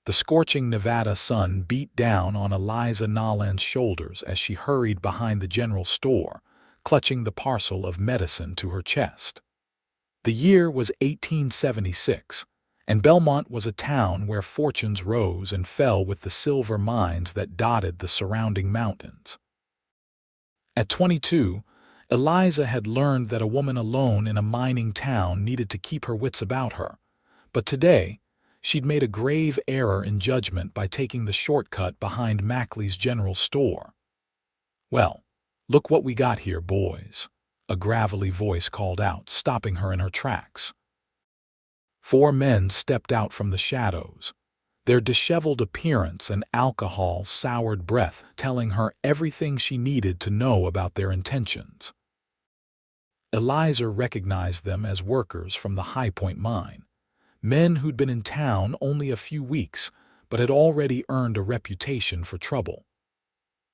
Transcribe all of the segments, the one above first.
The scorching Nevada sun beat down on Eliza Nolan's shoulders as she hurried behind the general store, clutching the parcel of medicine to her chest. The year was 1876, and Belmont was a town where fortunes rose and fell with the silver mines that dotted the surrounding mountains. At 22, Eliza had learned that a woman alone in a mining town needed to keep her wits about her, but today, she'd made a grave error in judgment by taking the shortcut behind Mackley's general store. "Well, look what we got here, boys," a gravelly voice called out, stopping her in her tracks. 4 men stepped out from the shadows, their disheveled appearance and alcohol-soured breath telling her everything she needed to know about their intentions. Eliza recognized them as workers from the High Point mine, men who'd been in town only a few weeks but had already earned a reputation for trouble.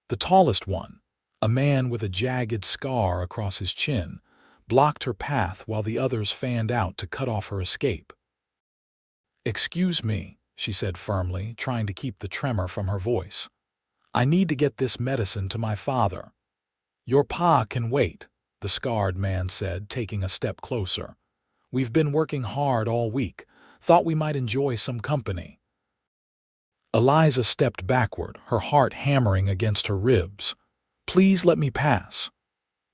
The tallest one, a man with a jagged scar across his chin, blocked her path while the others fanned out to cut off her escape. "Excuse me," she said firmly, trying to keep the tremor from her voice. "I need to get this medicine to my father." "Your pa can wait," the scarred man said, taking a step closer. "We've been working hard all week. Thought we might enjoy some company." Eliza stepped backward, her heart hammering against her ribs. "Please let me pass."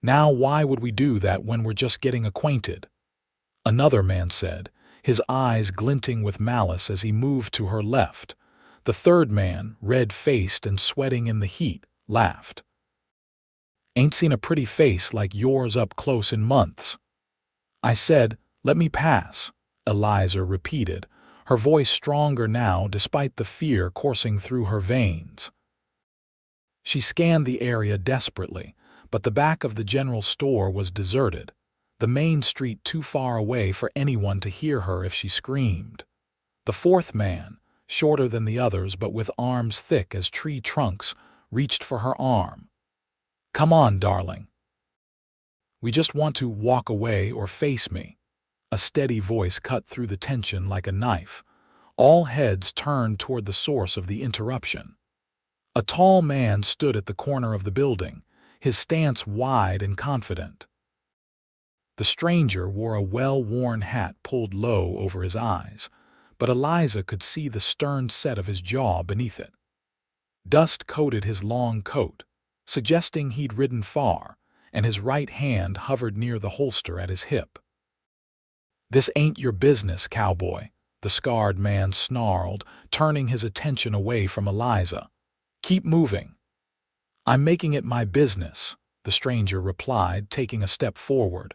"Now why would we do that when we're just getting acquainted?" Another man said, his eyes glinting with malice as he moved to her left. The third man, red-faced and sweating in the heat, laughed. "Ain't seen a pretty face like yours up close in months." "I said, let me pass," Eliza repeated, her voice stronger now despite the fear coursing through her veins. She scanned the area desperately, but the back of the general store was deserted, the main street too far away for anyone to hear her if she screamed. The fourth man, shorter than the others but with arms thick as tree trunks, reached for her arm. "Come on, darling. We just want to walk away or face me." A steady voice cut through the tension like a knife. All heads turned toward the source of the interruption. A tall man stood at the corner of the building, his stance wide and confident. The stranger wore a well-worn hat pulled low over his eyes, but Eliza could see the stern set of his jaw beneath it. Dust coated his long coat, suggesting he'd ridden far, and his right hand hovered near the holster at his hip. "This ain't your business, cowboy," the scarred man snarled, turning his attention away from Eliza. "Keep moving." "I'm making it my business," the stranger replied, taking a step forward.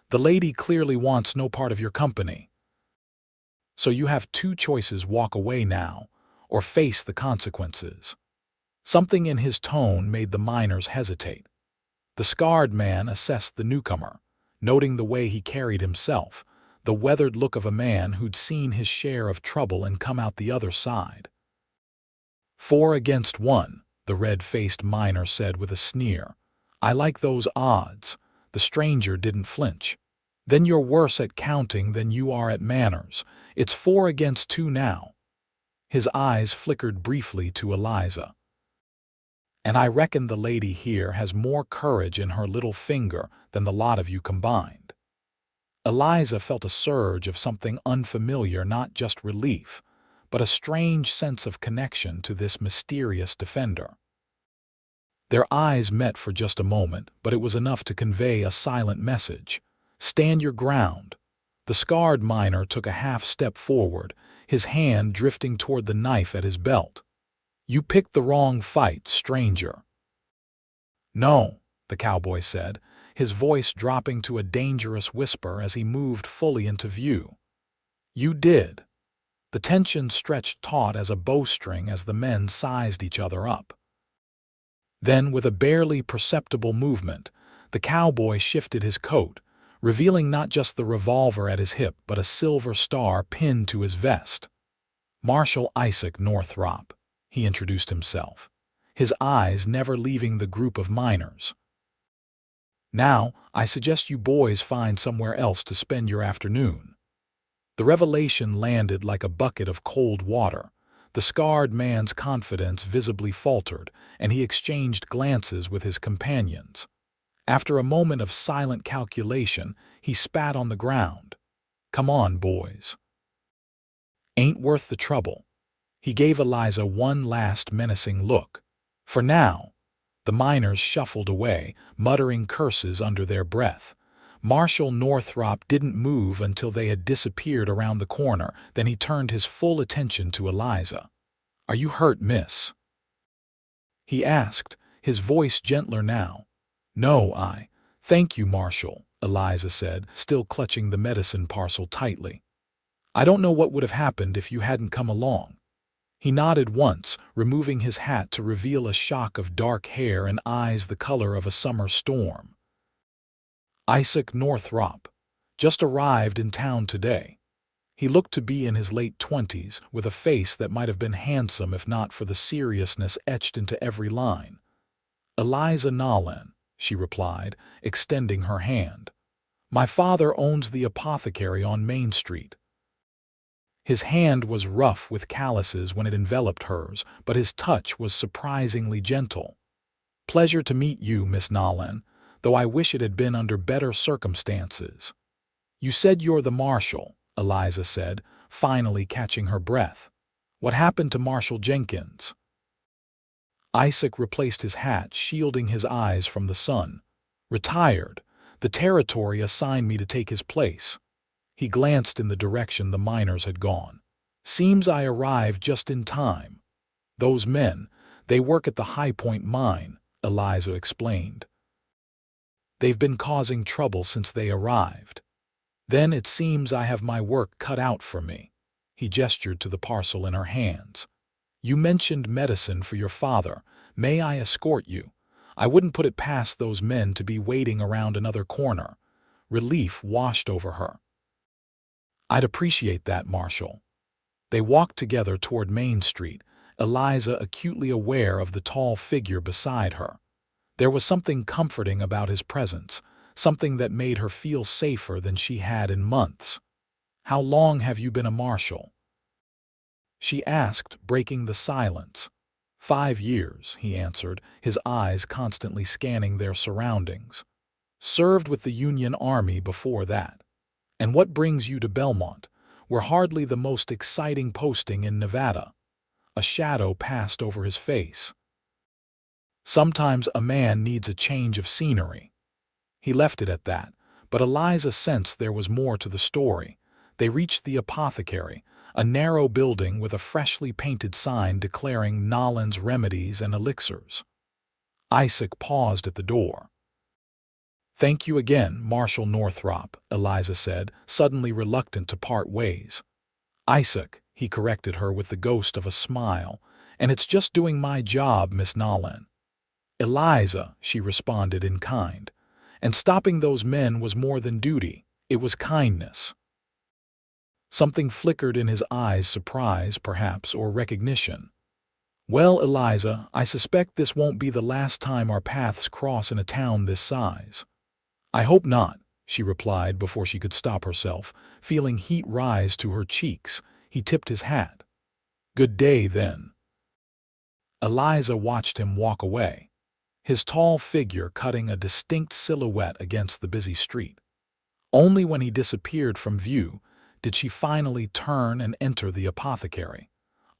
"The lady clearly wants no part of your company. So you have 2 choices: walk away now, or face the consequences." Something in his tone made the miners hesitate. The scarred man assessed the newcomer, noting the way he carried himself, the weathered look of a man who'd seen his share of trouble and come out the other side. 4 against 1, the red-faced miner said with a sneer. "I like those odds." The stranger didn't flinch. "Then you're worse at counting than you are at manners. It's 4 against 2 now." His eyes flickered briefly to Eliza. "And I reckon the lady here has more courage in her little finger than the lot of you combined." Eliza felt a surge of something unfamiliar, not just relief, but a strange sense of connection to this mysterious defender. Their eyes met for just a moment, but it was enough to convey a silent message. "Stand your ground." The scarred miner took a half-step forward, his hand drifting toward the knife at his belt. "You picked the wrong fight, stranger." "No," the cowboy said, his voice dropping to a dangerous whisper as he moved fully into view. "You did." The tension stretched taut as a bowstring as the men sized each other up. Then, with a barely perceptible movement, the cowboy shifted his coat, revealing not just the revolver at his hip but a silver star pinned to his vest. "Marshal Isaac Northrop," he introduced himself, his eyes never leaving the group of miners. "Now, I suggest you boys find somewhere else to spend your afternoon." The revelation landed like a bucket of cold water. The scarred man's confidence visibly faltered, and he exchanged glances with his companions. After a moment of silent calculation, he spat on the ground. "Come on, boys. Ain't worth the trouble." He gave Eliza one last menacing look. For now, the miners shuffled away, muttering curses under their breath. Marshal Northrop didn't move until they had disappeared around the corner. Then he turned his full attention to Eliza. "Are you hurt, miss?" he asked, his voice gentler now. "No, thank you, Marshal," Eliza said, still clutching the medicine parcel tightly. "I don't know what would have happened if you hadn't come along." He nodded once, removing his hat to reveal a shock of dark hair and eyes the color of a summer storm. Isaac Northrop. Just arrived in town today. He looked to be in his late 20s, with a face that might have been handsome if not for the seriousness etched into every line. "Eliza Nolan," she replied, extending her hand. "My father owns the apothecary on Main Street." His hand was rough with calluses when it enveloped hers, but his touch was surprisingly gentle. "Pleasure to meet you, Miss Nolan, though I wish it had been under better circumstances." "You said you're the marshal," Eliza said, finally catching her breath. "What happened to Marshal Jenkins?" Isaac replaced his hat, shielding his eyes from the sun. "Retired. The territory assigned me to take his place." He glanced in the direction the miners had gone. "Seems I arrived just in time." "Those men, they work at the High Point mine," Eliza explained. "They've been causing trouble since they arrived. Then it seems I have my work cut out for me." He gestured to the parcel in her hands. "You mentioned medicine for your father. May I escort you? I wouldn't put it past those men to be waiting around another corner." Relief washed over her. "I'd appreciate that, Marshal." They walked together toward Main Street, Eliza acutely aware of the tall figure beside her. There was something comforting about his presence, something that made her feel safer than she had in months. "How long have you been a marshal?" she asked, breaking the silence. 5 years, he answered, his eyes constantly scanning their surroundings. "Served with the Union Army before that." "And what brings you to Belmont? We're hardly the most exciting posting in Nevada." A shadow passed over his face. "Sometimes a man needs a change of scenery." He left it at that, but Eliza sensed there was more to the story. They reached the apothecary, a narrow building with a freshly painted sign declaring Nolan's Remedies and Elixirs. Isaac paused at the door. "Thank you again, Marshal Northrop," Eliza said, suddenly reluctant to part ways. "Isaac," he corrected her with the ghost of a smile, "and it's just doing my job, Miss Nolan." "Eliza," she responded in kind, "and stopping those men was more than duty, it was kindness." Something flickered in his eyes, surprise, perhaps, or recognition. "Well, Eliza, I suspect this won't be the last time our paths cross in a town this size." "I hope not," she replied before she could stop herself, feeling heat rise to her cheeks. He tipped his hat. "Good day, then." Eliza watched him walk away, his tall figure cutting a distinct silhouette against the busy street. Only when he disappeared from view did she finally turn and enter the apothecary,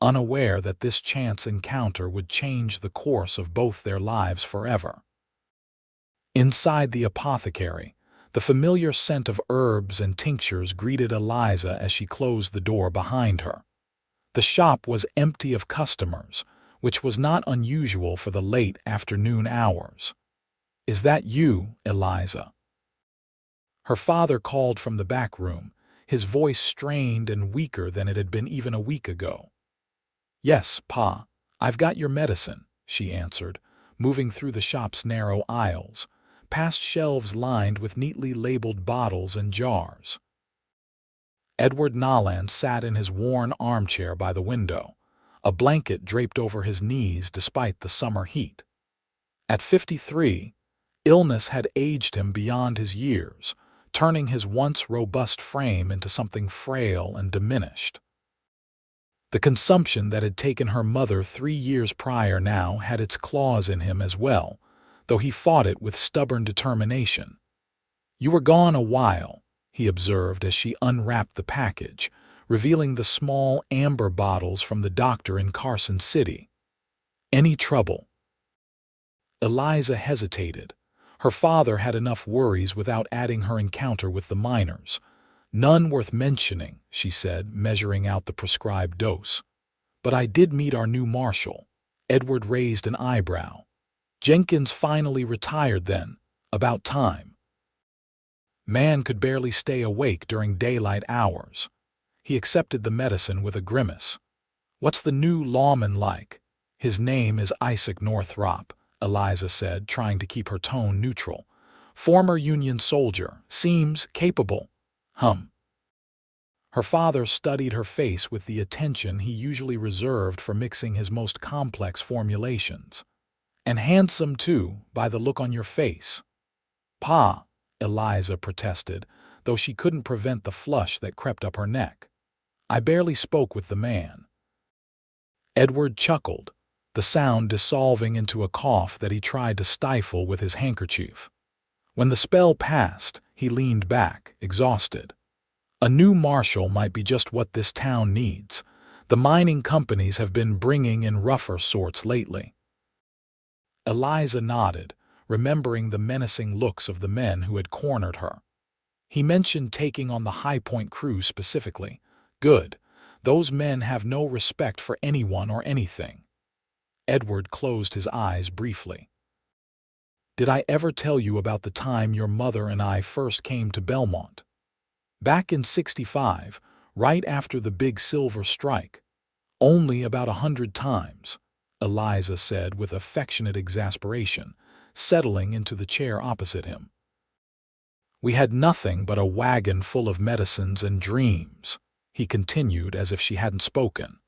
unaware that this chance encounter would change the course of both their lives forever. Inside the apothecary, the familiar scent of herbs and tinctures greeted Eliza as she closed the door behind her. The shop was empty of customers, which was not unusual for the late afternoon hours. "Is that you, Eliza?" Her father called from the back room, his voice strained and weaker than it had been even a week ago. "Yes, Pa, I've got your medicine," she answered, moving through the shop's narrow aisles, past shelves lined with neatly labeled bottles and jars. Edward Nolan sat in his worn armchair by the window, a blanket draped over his knees despite the summer heat. At 53, illness had aged him beyond his years, turning his once robust frame into something frail and diminished. The consumption that had taken her mother 3 years prior now had its claws in him as well, though he fought it with stubborn determination. "You were gone a while," he observed as she unwrapped the package, revealing the small amber bottles from the doctor in Carson City. "Any trouble?" Eliza hesitated. Her father had enough worries without adding her encounter with the miners. "None worth mentioning," she said, measuring out the prescribed dose. "But I did meet our new marshal." Edward raised an eyebrow. "Jenkins finally retired then. About time." Man could barely stay awake during daylight hours. He accepted the medicine with a grimace. "What's the new lawman like?" "His name is Isaac Northrop," Eliza said, trying to keep her tone neutral. "Former Union soldier. Seems capable." "Hum." Her father studied her face with the attention he usually reserved for mixing his most complex formulations. "And handsome, too, by the look on your face." "Pa," Eliza protested, though she couldn't prevent the flush that crept up her neck. "I barely spoke with the man." Edward chuckled, the sound dissolving into a cough that he tried to stifle with his handkerchief. When the spell passed, he leaned back, exhausted. "A new marshal might be just what this town needs. The mining companies have been bringing in rougher sorts lately." Eliza nodded, remembering the menacing looks of the men who had cornered her. He mentioned taking on the High Point crew specifically. "Good. Those men have no respect for anyone or anything." Edward closed his eyes briefly. "Did I ever tell you about the time your mother and I first came to Belmont? Back in '65, right after the big silver strike." "Only about 100 times," Eliza said with affectionate exasperation, settling into the chair opposite him. "We had nothing but a wagon full of medicines and dreams," he continued as if she hadn't spoken.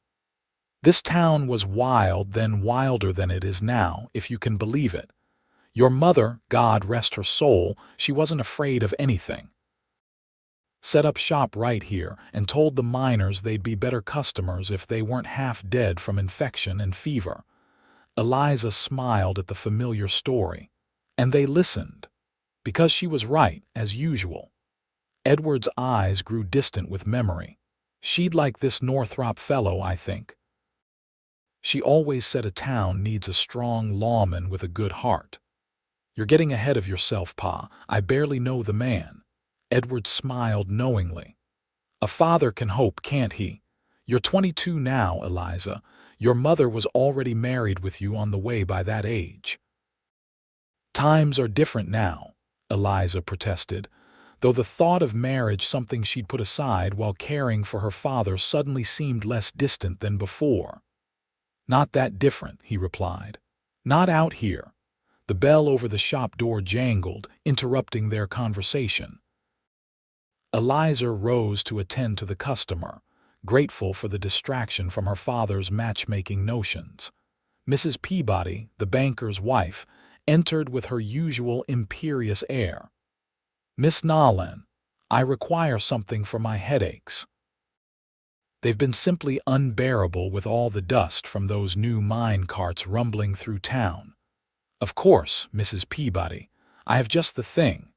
"This town was wild, then wilder than it is now, if you can believe it. Your mother, God rest her soul, she wasn't afraid of anything. Set up shop right here and told the miners they'd be better customers if they weren't half dead from infection and fever." Eliza smiled at the familiar story. "And they listened. Because she was right, as usual." Edward's eyes grew distant with memory. "She'd like this Northrop fellow, I think. She always said a town needs a strong lawman with a good heart." "You're getting ahead of yourself, Pa. I barely know the man." Edward smiled knowingly. "A father can hope, can't he? You're 22 now, Eliza. Your mother was already married with you on the way by that age." "Times are different now," Eliza protested, though the thought of marriage, something she'd put aside while caring for her father, suddenly seemed less distant than before. "Not that different," he replied. "Not out here." The bell over the shop door jangled, interrupting their conversation. Eliza rose to attend to the customer, grateful for the distraction from her father's matchmaking notions. Mrs. Peabody, the banker's wife, entered with her usual imperious air. "Miss Nolan, I require something for my headaches. They've been simply unbearable with all the dust from those new mine carts rumbling through town." "Of course, Mrs. Peabody. I have just the thing."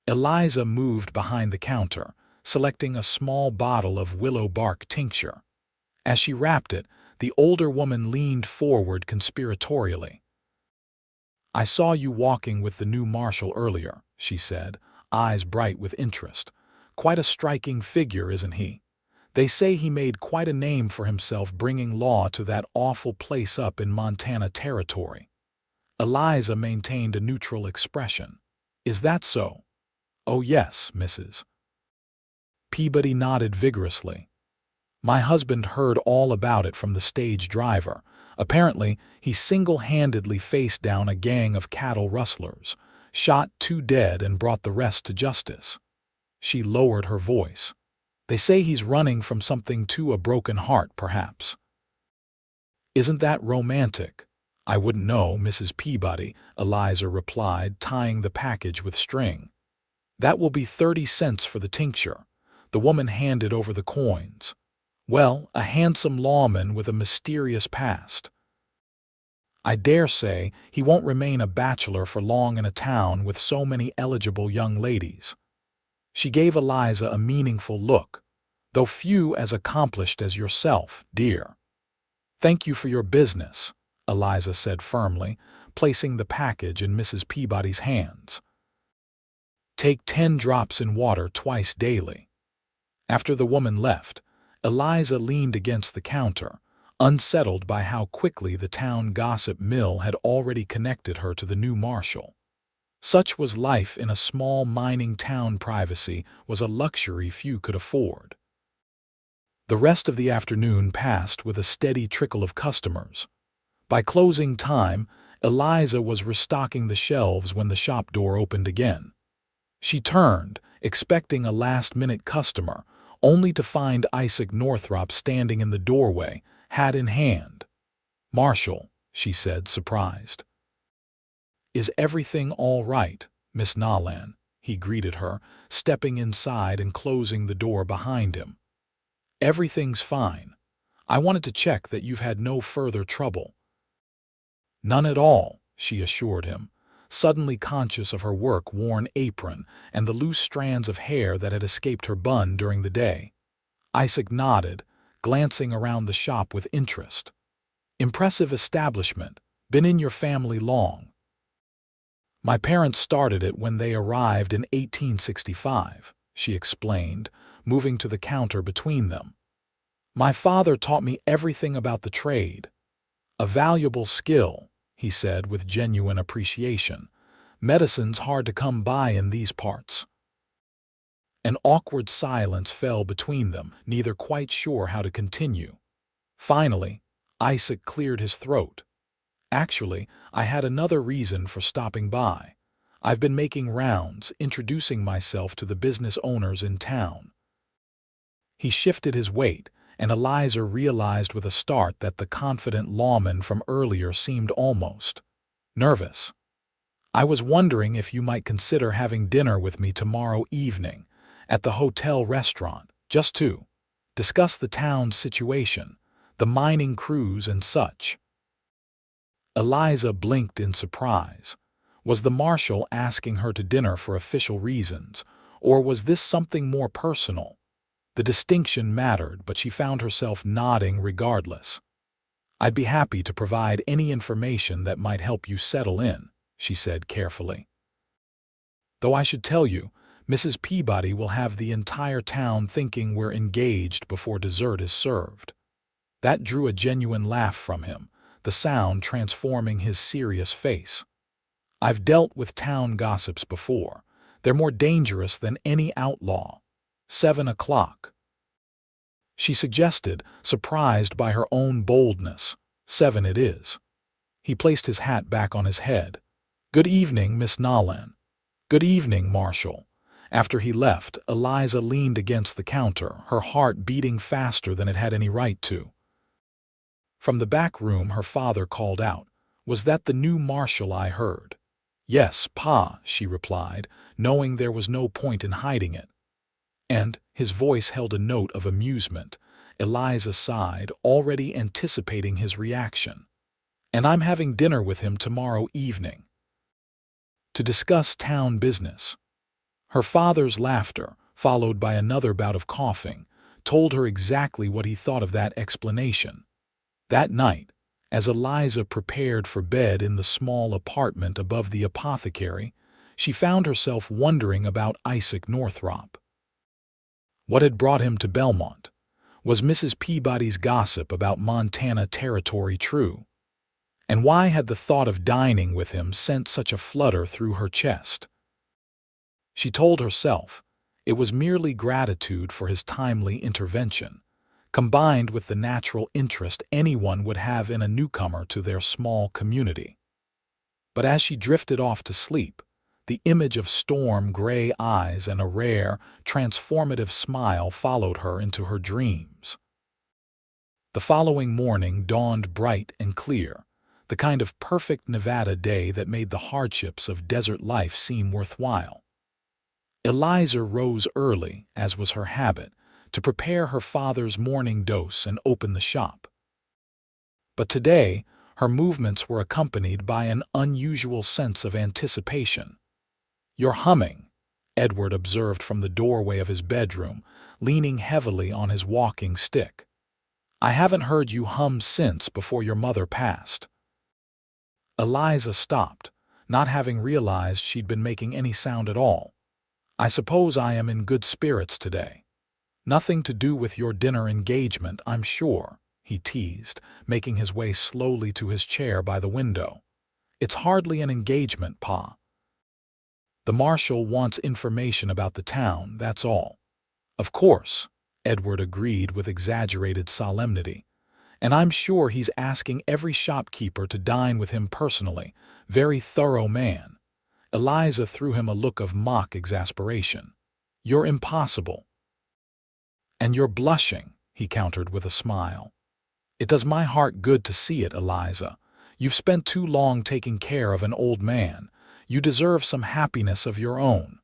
Eliza moved behind the counter, selecting a small bottle of willow bark tincture. As she wrapped it, the older woman leaned forward conspiratorially. "I saw you walking with the new marshal earlier," she said, eyes bright with interest. "Quite a striking figure, isn't he? They say he made quite a name for himself bringing law to that awful place up in Montana Territory." Eliza maintained a neutral expression. "Is that so?" "Oh yes, Mrs." Peabody nodded vigorously. "My husband heard all about it from the stage driver. Apparently, he single-handedly faced down a gang of cattle rustlers, shot 2 dead and brought the rest to justice." She lowered her voice. "They say he's running from something to a broken heart, perhaps." "Isn't that romantic?" "I wouldn't know, Mrs. Peabody," Eliza replied, tying the package with string. "That will be 30 cents for the tincture." The woman handed over the coins. Well, a handsome lawman with a mysterious past. I dare say he won't remain a bachelor for long in a town with so many eligible young ladies. She gave Eliza a meaningful look, though few as accomplished as yourself, dear. Thank you for your business, Eliza said firmly, placing the package in Mrs. Peabody's hands. Take 10 drops in water twice daily. After the woman left, Eliza leaned against the counter, unsettled by how quickly the town gossip mill had already connected her to the new marshal. Such was life in a small mining town. Privacy was a luxury few could afford. The rest of the afternoon passed with a steady trickle of customers. By closing time, Eliza was restocking the shelves when the shop door opened again. She turned, expecting a last-minute customer, only to find Isaac Northrop standing in the doorway, hat in hand. "Marshal," she said, surprised. "Is everything all right, Miss Nolan?" he greeted her, stepping inside and closing the door behind him. "Everything's fine. I wanted to check that you've had no further trouble." "None at all," she assured him, suddenly conscious of her work-worn apron and the loose strands of hair that had escaped her bun during the day. Isaac nodded, glancing around the shop with interest. "Impressive establishment. Been in your family long?" "My parents started it when they arrived in 1865, she explained, moving to the counter between them. "My father taught me everything about the trade. A valuable skill," he said with genuine appreciation. "Medicine's hard to come by in these parts." An awkward silence fell between them, neither quite sure how to continue. Finally, Isaac cleared his throat. "Actually, I had another reason for stopping by. I've been making rounds, introducing myself to the business owners in town." He shifted his weight, and Eliza realized with a start that the confident lawman from earlier seemed almost nervous. "I was wondering if you might consider having dinner with me tomorrow evening at the hotel restaurant, just to discuss the town's situation, the mining crews and such." Eliza blinked in surprise. Was the marshal asking her to dinner for official reasons, or was this something more personal? The distinction mattered, but she found herself nodding regardless. "I'd be happy to provide any information that might help you settle in," she said carefully. "Though I should tell you, Mrs. Peabody will have the entire town thinking we're engaged before dessert is served." That drew a genuine laugh from him, the sound transforming his serious face. "I've dealt with town gossips before. They're more dangerous than any outlaw." 7 o'clock. She suggested, surprised by her own boldness. 7 it is. He placed his hat back on his head. "Good evening, Miss Nolan." "Good evening, Marshal." After he left, Eliza leaned against the counter, her heart beating faster than it had any right to. From the back room her father called out, "Was that the new marshal I heard?" "Yes, Pa," she replied, knowing there was no point in hiding it. And his voice held a note of amusement. Eliza sighed, already anticipating his reaction. "And I'm having dinner with him tomorrow evening to discuss town business." Her father's laughter, followed by another bout of coughing, told her exactly what he thought of that explanation. That night, as Eliza prepared for bed in the small apartment above the apothecary, she found herself wondering about Isaac Northrop. What had brought him to Belmont? Was Mrs. Peabody's gossip about Montana territory true? And why had the thought of dining with him sent such a flutter through her chest? She told herself it was merely gratitude for his timely intervention, combined with the natural interest anyone would have in a newcomer to their small community. But as she drifted off to sleep, the image of storm-gray eyes and a rare, transformative smile followed her into her dreams. The following morning dawned bright and clear, the kind of perfect Nevada day that made the hardships of desert life seem worthwhile. Eliza rose early, as was her habit, to prepare her father's morning dose and open the shop. But today, her movements were accompanied by an unusual sense of anticipation. "You're humming," Edward observed from the doorway of his bedroom, leaning heavily on his walking stick. "I haven't heard you hum since before your mother passed." Eliza stopped, not having realized she'd been making any sound at all. "I suppose I am in good spirits today. Nothing to do with your dinner engagement, I'm sure," he teased, making his way slowly to his chair by the window. "It's hardly an engagement, Pa. The Marshal wants information about the town, that's all." "Of course," Edward agreed with exaggerated solemnity. "And I'm sure he's asking every shopkeeper to dine with him personally. Very thorough man." Eliza threw him a look of mock exasperation. "You're impossible." "And you're blushing," he countered with a smile. "It does my heart good to see it, Eliza. You've spent too long taking care of an old man. You deserve some happiness of your own."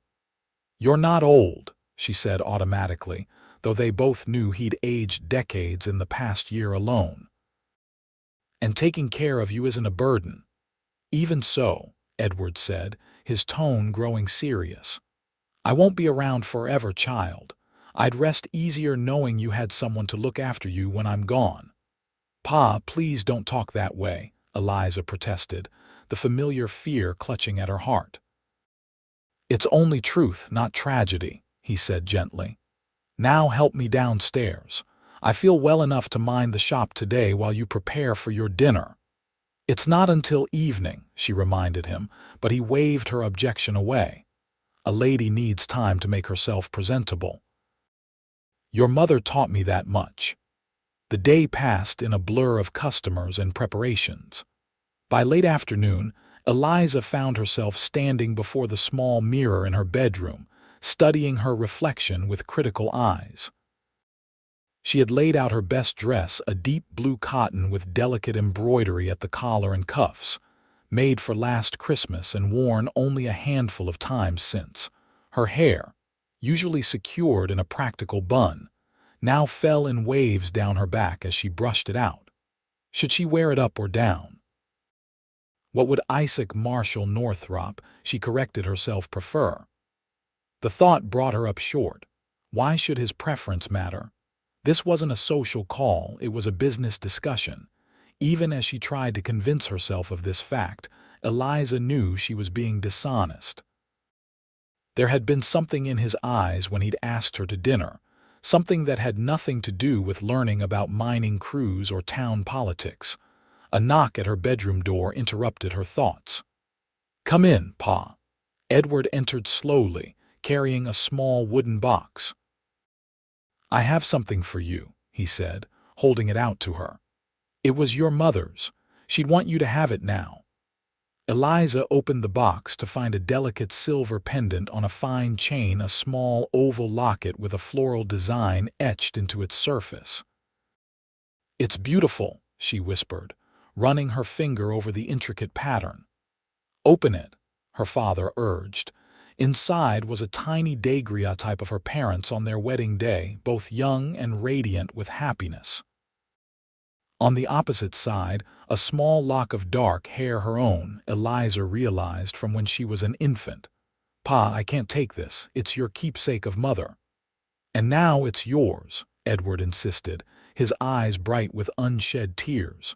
"You're not old," she said automatically, though they both knew he'd aged decades in the past year alone. "And taking care of you isn't a burden." "Even so," Edward said, his tone growing serious. "I won't be around forever, child. I'd rest easier knowing you had someone to look after you when I'm gone." "Pa, please don't talk that way," Eliza protested, the familiar fear clutching at her heart. "It's only truth, not tragedy," he said gently. "Now help me downstairs. I feel well enough to mind the shop today while you prepare for your dinner." "It's not until evening," she reminded him, but he waved her objection away. "A lady needs time to make herself presentable." "Your mother taught me that much." The day passed in a blur of customers and preparations. By late afternoon, Eliza found herself standing before the small mirror in her bedroom, studying her reflection with critical eyes. She had laid out her best dress, a deep blue cotton with delicate embroidery at the collar and cuffs, made for last Christmas and worn only a handful of times since. Her hair, usually secured in a practical bun, now fell in waves down her back as she brushed it out. Should she wear it up or down? What would Isaac Marshal Northrop, she corrected herself, prefer? The thought brought her up short. Why should his preference matter? This wasn't a social call, it was a business discussion. Even as she tried to convince herself of this fact, Eliza knew she was being dishonest. There had been something in his eyes when he'd asked her to dinner, something that had nothing to do with learning about mining crews or town politics. A knock at her bedroom door interrupted her thoughts. "Come in, Pa." Edward entered slowly, carrying a small wooden box. "I have something for you," he said, holding it out to her. "It was your mother's. She'd want you to have it now." Eliza opened the box to find a delicate silver pendant on a fine chain, a small oval locket with a floral design etched into its surface. "It's beautiful," she whispered, running her finger over the intricate pattern. "Open it," her father urged. Inside was a tiny daguerreotype of her parents on their wedding day, both young and radiant with happiness. On the opposite side, a small lock of dark hair, her own, Eliza realized from when she was an infant. "Pa, I can't take this. It's your keepsake of mother." "And now it's yours," Edward insisted, his eyes bright with unshed tears.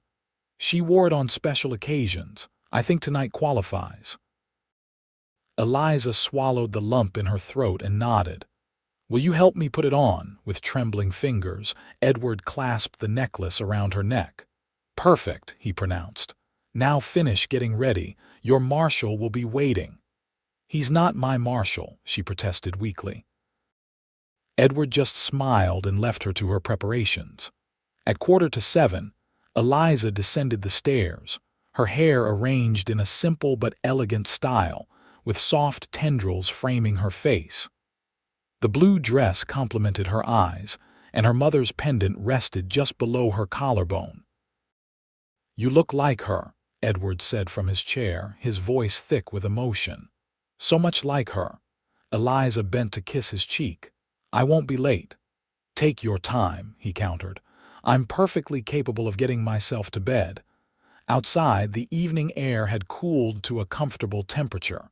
"She wore it on special occasions. I think tonight qualifies." Eliza swallowed the lump in her throat and nodded. "Will you help me put it on?" With trembling fingers, Edward clasped the necklace around her neck. "Perfect," he pronounced. "Now finish getting ready. Your Marshal will be waiting." "He's not my Marshal," she protested weakly. Edward just smiled and left her to her preparations. At 6:45, Eliza descended the stairs, her hair arranged in a simple but elegant style, with soft tendrils framing her face. The blue dress complemented her eyes, and her mother's pendant rested just below her collarbone. "You look like her," Edward said from his chair, his voice thick with emotion. "So much like her." Eliza bent to kiss his cheek. "I won't be late." "Take your time," he countered. "I'm perfectly capable of getting myself to bed." Outside, the evening air had cooled to a comfortable temperature.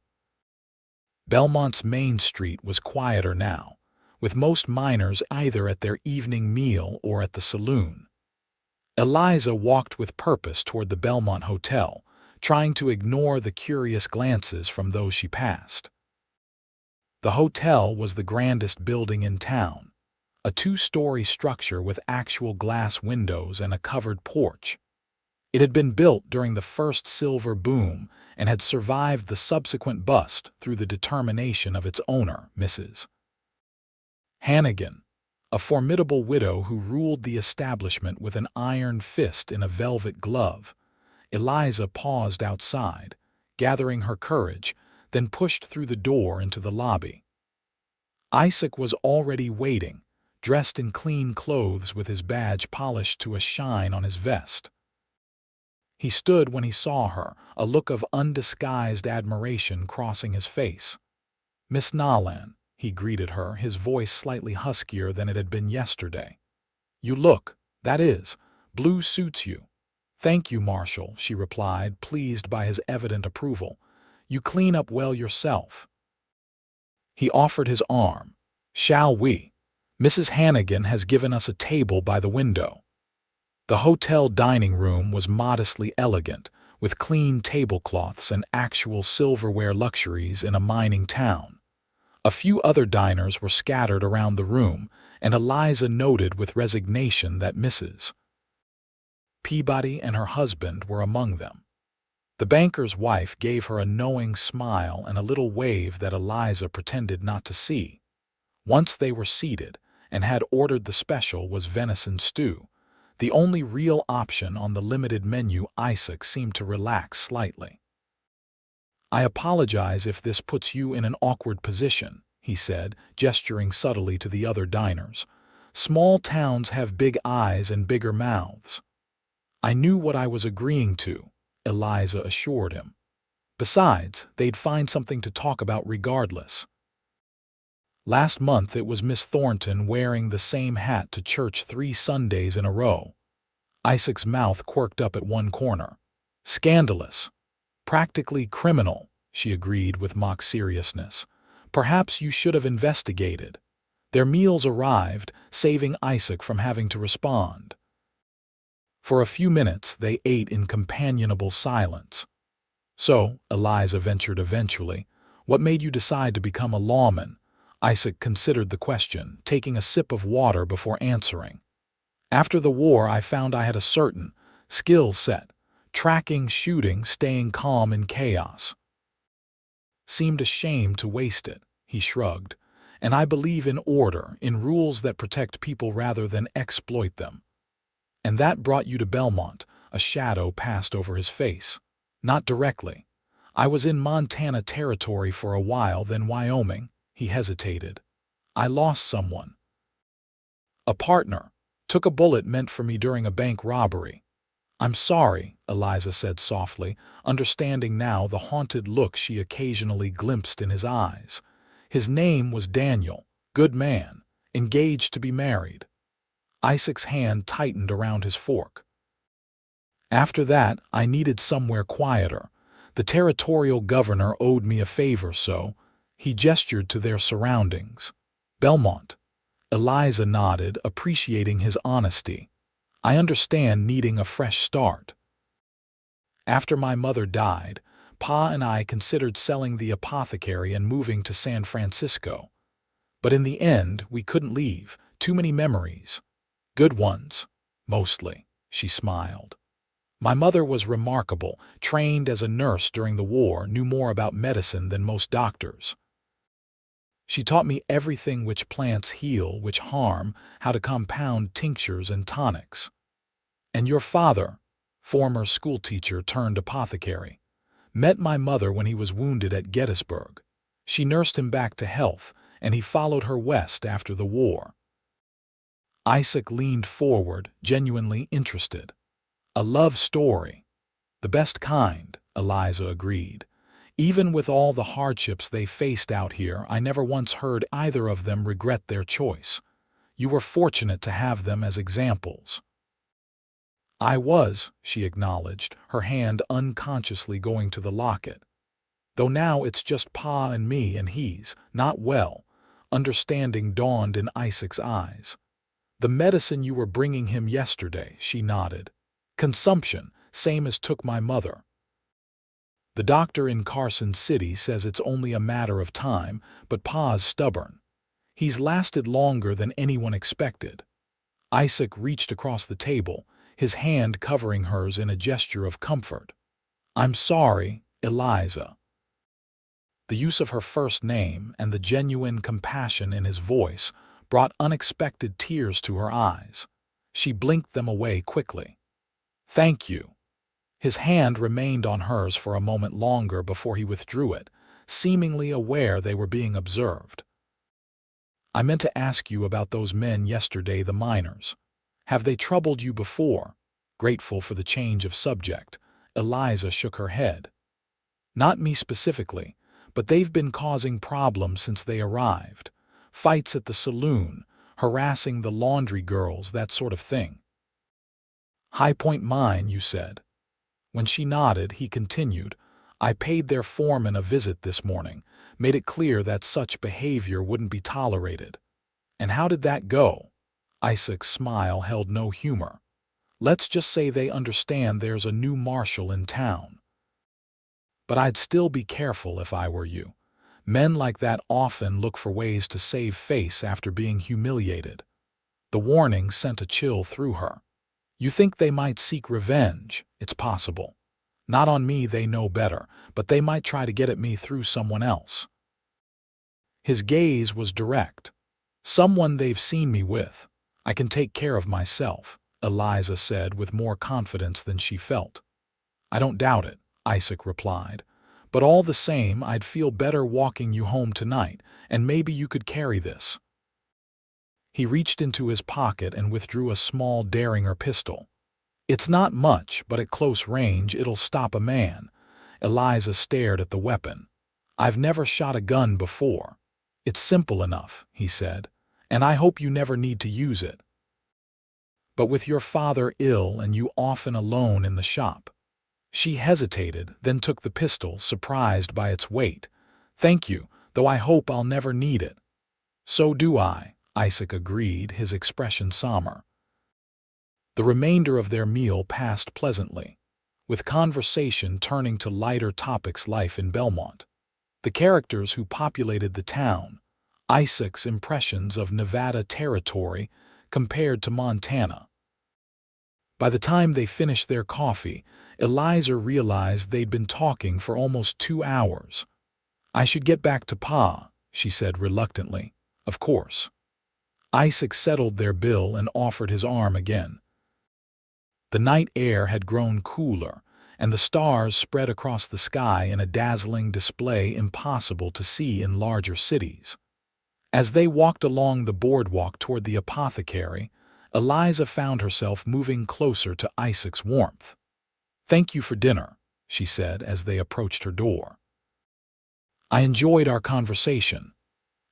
Belmont's main street was quieter now, with most miners either at their evening meal or at the saloon. Eliza walked with purpose toward the Belmont Hotel, trying to ignore the curious glances from those she passed. The hotel was the grandest building in town, a two-story structure with actual glass windows and a covered porch. It had been built during the first silver boom and had survived the subsequent bust through the determination of its owner, Mrs. Hannigan, a formidable widow who ruled the establishment with an iron fist in a velvet glove. Eliza paused outside, gathering her courage, then pushed through the door into the lobby. Isaac was already waiting, dressed in clean clothes with his badge polished to a shine on his vest. He stood when he saw her, a look of undisguised admiration crossing his face. "Miss Nolan," he greeted her, his voice slightly huskier than it had been yesterday. "You look, that is, blue suits you." "Thank you, Marshal," she replied, pleased by his evident approval. "You clean up well yourself." He offered his arm. "Shall we? Mrs. Hannigan has given us a table by the window." The hotel dining room was modestly elegant, with clean tablecloths and actual silverware luxuries in a mining town. A few other diners were scattered around the room, and Eliza noted with resignation that Mrs. Peabody and her husband were among them. The banker's wife gave her a knowing smile and a little wave that Eliza pretended not to see. Once they were seated, and had ordered the special was venison stew, the only real option on the limited menu. Isaac seemed to relax slightly. "I apologize if this puts you in an awkward position," he said, gesturing subtly to the other diners. "Small towns have big eyes and bigger mouths." "I knew what I was agreeing to," Eliza assured him. "Besides, they'd find something to talk about regardless. Last month it was Miss Thornton wearing the same hat to church 3 Sundays in a row." Isaac's mouth quirked up at one corner. "Scandalous. Practically criminal," she agreed with mock seriousness. "Perhaps you should have investigated." Their meals arrived, saving Isaac from having to respond. For a few minutes they ate in companionable silence. "So," Eliza ventured eventually, "what made you decide to become a lawman?" Isaac considered the question, taking a sip of water before answering. "After the war, I found I had a certain skill set. Tracking, shooting, staying calm in chaos. Seemed ashamed to waste it," he shrugged. "And I believe in order, in rules that protect people rather than exploit them." "And that brought you to Belmont." A shadow passed over his face. "Not directly. I was in Montana Territory for a while, then Wyoming." He hesitated. "I lost someone. A partner. Took a bullet meant for me during a bank robbery." "I'm sorry," Eliza said softly, understanding now the haunted look she occasionally glimpsed in his eyes. "His name was Daniel. Good man. Engaged to be married." Isaac's hand tightened around his fork. "After that, I needed somewhere quieter. The territorial governor owed me a favor, so—" He gestured to their surroundings. "Belmont." Eliza nodded, appreciating his honesty. "I understand needing a fresh start. After my mother died, Pa and I considered selling the apothecary and moving to San Francisco. But in the end, we couldn't leave. Too many memories. Good ones, mostly," she smiled. "My mother was remarkable, trained as a nurse during the war, knew more about medicine than most doctors. She taught me everything: which plants heal, which harm, how to compound tinctures and tonics." "And your father," former schoolteacher turned apothecary, "met my mother when he was wounded at Gettysburg. She nursed him back to health, and he followed her west after the war." Isaac leaned forward, genuinely interested. "A love story." "The best kind," Eliza agreed. "Even with all the hardships they faced out here, I never once heard either of them regret their choice. You were fortunate to have them as examples." "I was," she acknowledged, her hand unconsciously going to the locket. "Though now it's just Pa and me, and he's not well." Understanding dawned in Isaac's eyes. "The medicine you were bringing him yesterday," she nodded. "Consumption, same as took my mother. The doctor in Carson City says it's only a matter of time, but Pa's stubborn. He's lasted longer than anyone expected." Isaac reached across the table, his hand covering hers in a gesture of comfort. "I'm sorry, Eliza." The use of her first name and the genuine compassion in his voice brought unexpected tears to her eyes. She blinked them away quickly. "Thank you." His hand remained on hers for a moment longer before he withdrew it, seemingly aware they were being observed. "I meant to ask you about those men yesterday, the miners. Have they troubled you before?" Grateful for the change of subject, Eliza shook her head. "Not me specifically, but they've been causing problems since they arrived. Fights at the saloon, harassing the laundry girls, that sort of thing." "High Point Mine, you said." When she nodded, he continued, "I paid their foreman a visit this morning, made it clear that such behavior wouldn't be tolerated." "And how did that go?" Isaac's smile held no humor. "Let's just say they understand there's a new marshal in town. But I'd still be careful if I were you. Men like that often look for ways to save face after being humiliated." The warning sent a chill through her. "You think they might seek revenge? It's possible. Not on me, they know better, but they might try to get at me through someone else." His gaze was direct. "Someone they've seen me with. I can take care of myself," Eliza said with more confidence than she felt. "I don't doubt it," Isaac replied. "But all the same, I'd feel better walking you home tonight, and maybe you could carry this." He reached into his pocket and withdrew a small Derringer pistol. "It's not much, but at close range it'll stop a man." Eliza stared at the weapon. "I've never shot a gun before." "It's simple enough," he said, "and I hope you never need to use it. But with your father ill and you often alone in the shop." She hesitated, then took the pistol, surprised by its weight. "Thank you, though I hope I'll never need it." "So do I," Isaac agreed, his expression somber. The remainder of their meal passed pleasantly, with conversation turning to lighter topics: life in Belmont, the characters who populated the town, Isaac's impressions of Nevada territory compared to Montana. By the time they finished their coffee, Eliza realized they'd been talking for almost 2 hours. "I should get back to Pa," she said reluctantly. "Of course." Isaac settled their bill and offered his arm again. The night air had grown cooler, and the stars spread across the sky in a dazzling display impossible to see in larger cities. As they walked along the boardwalk toward the apothecary, Eliza found herself moving closer to Isaac's warmth. "Thank you for dinner," she said as they approached her door. "I enjoyed our conversation."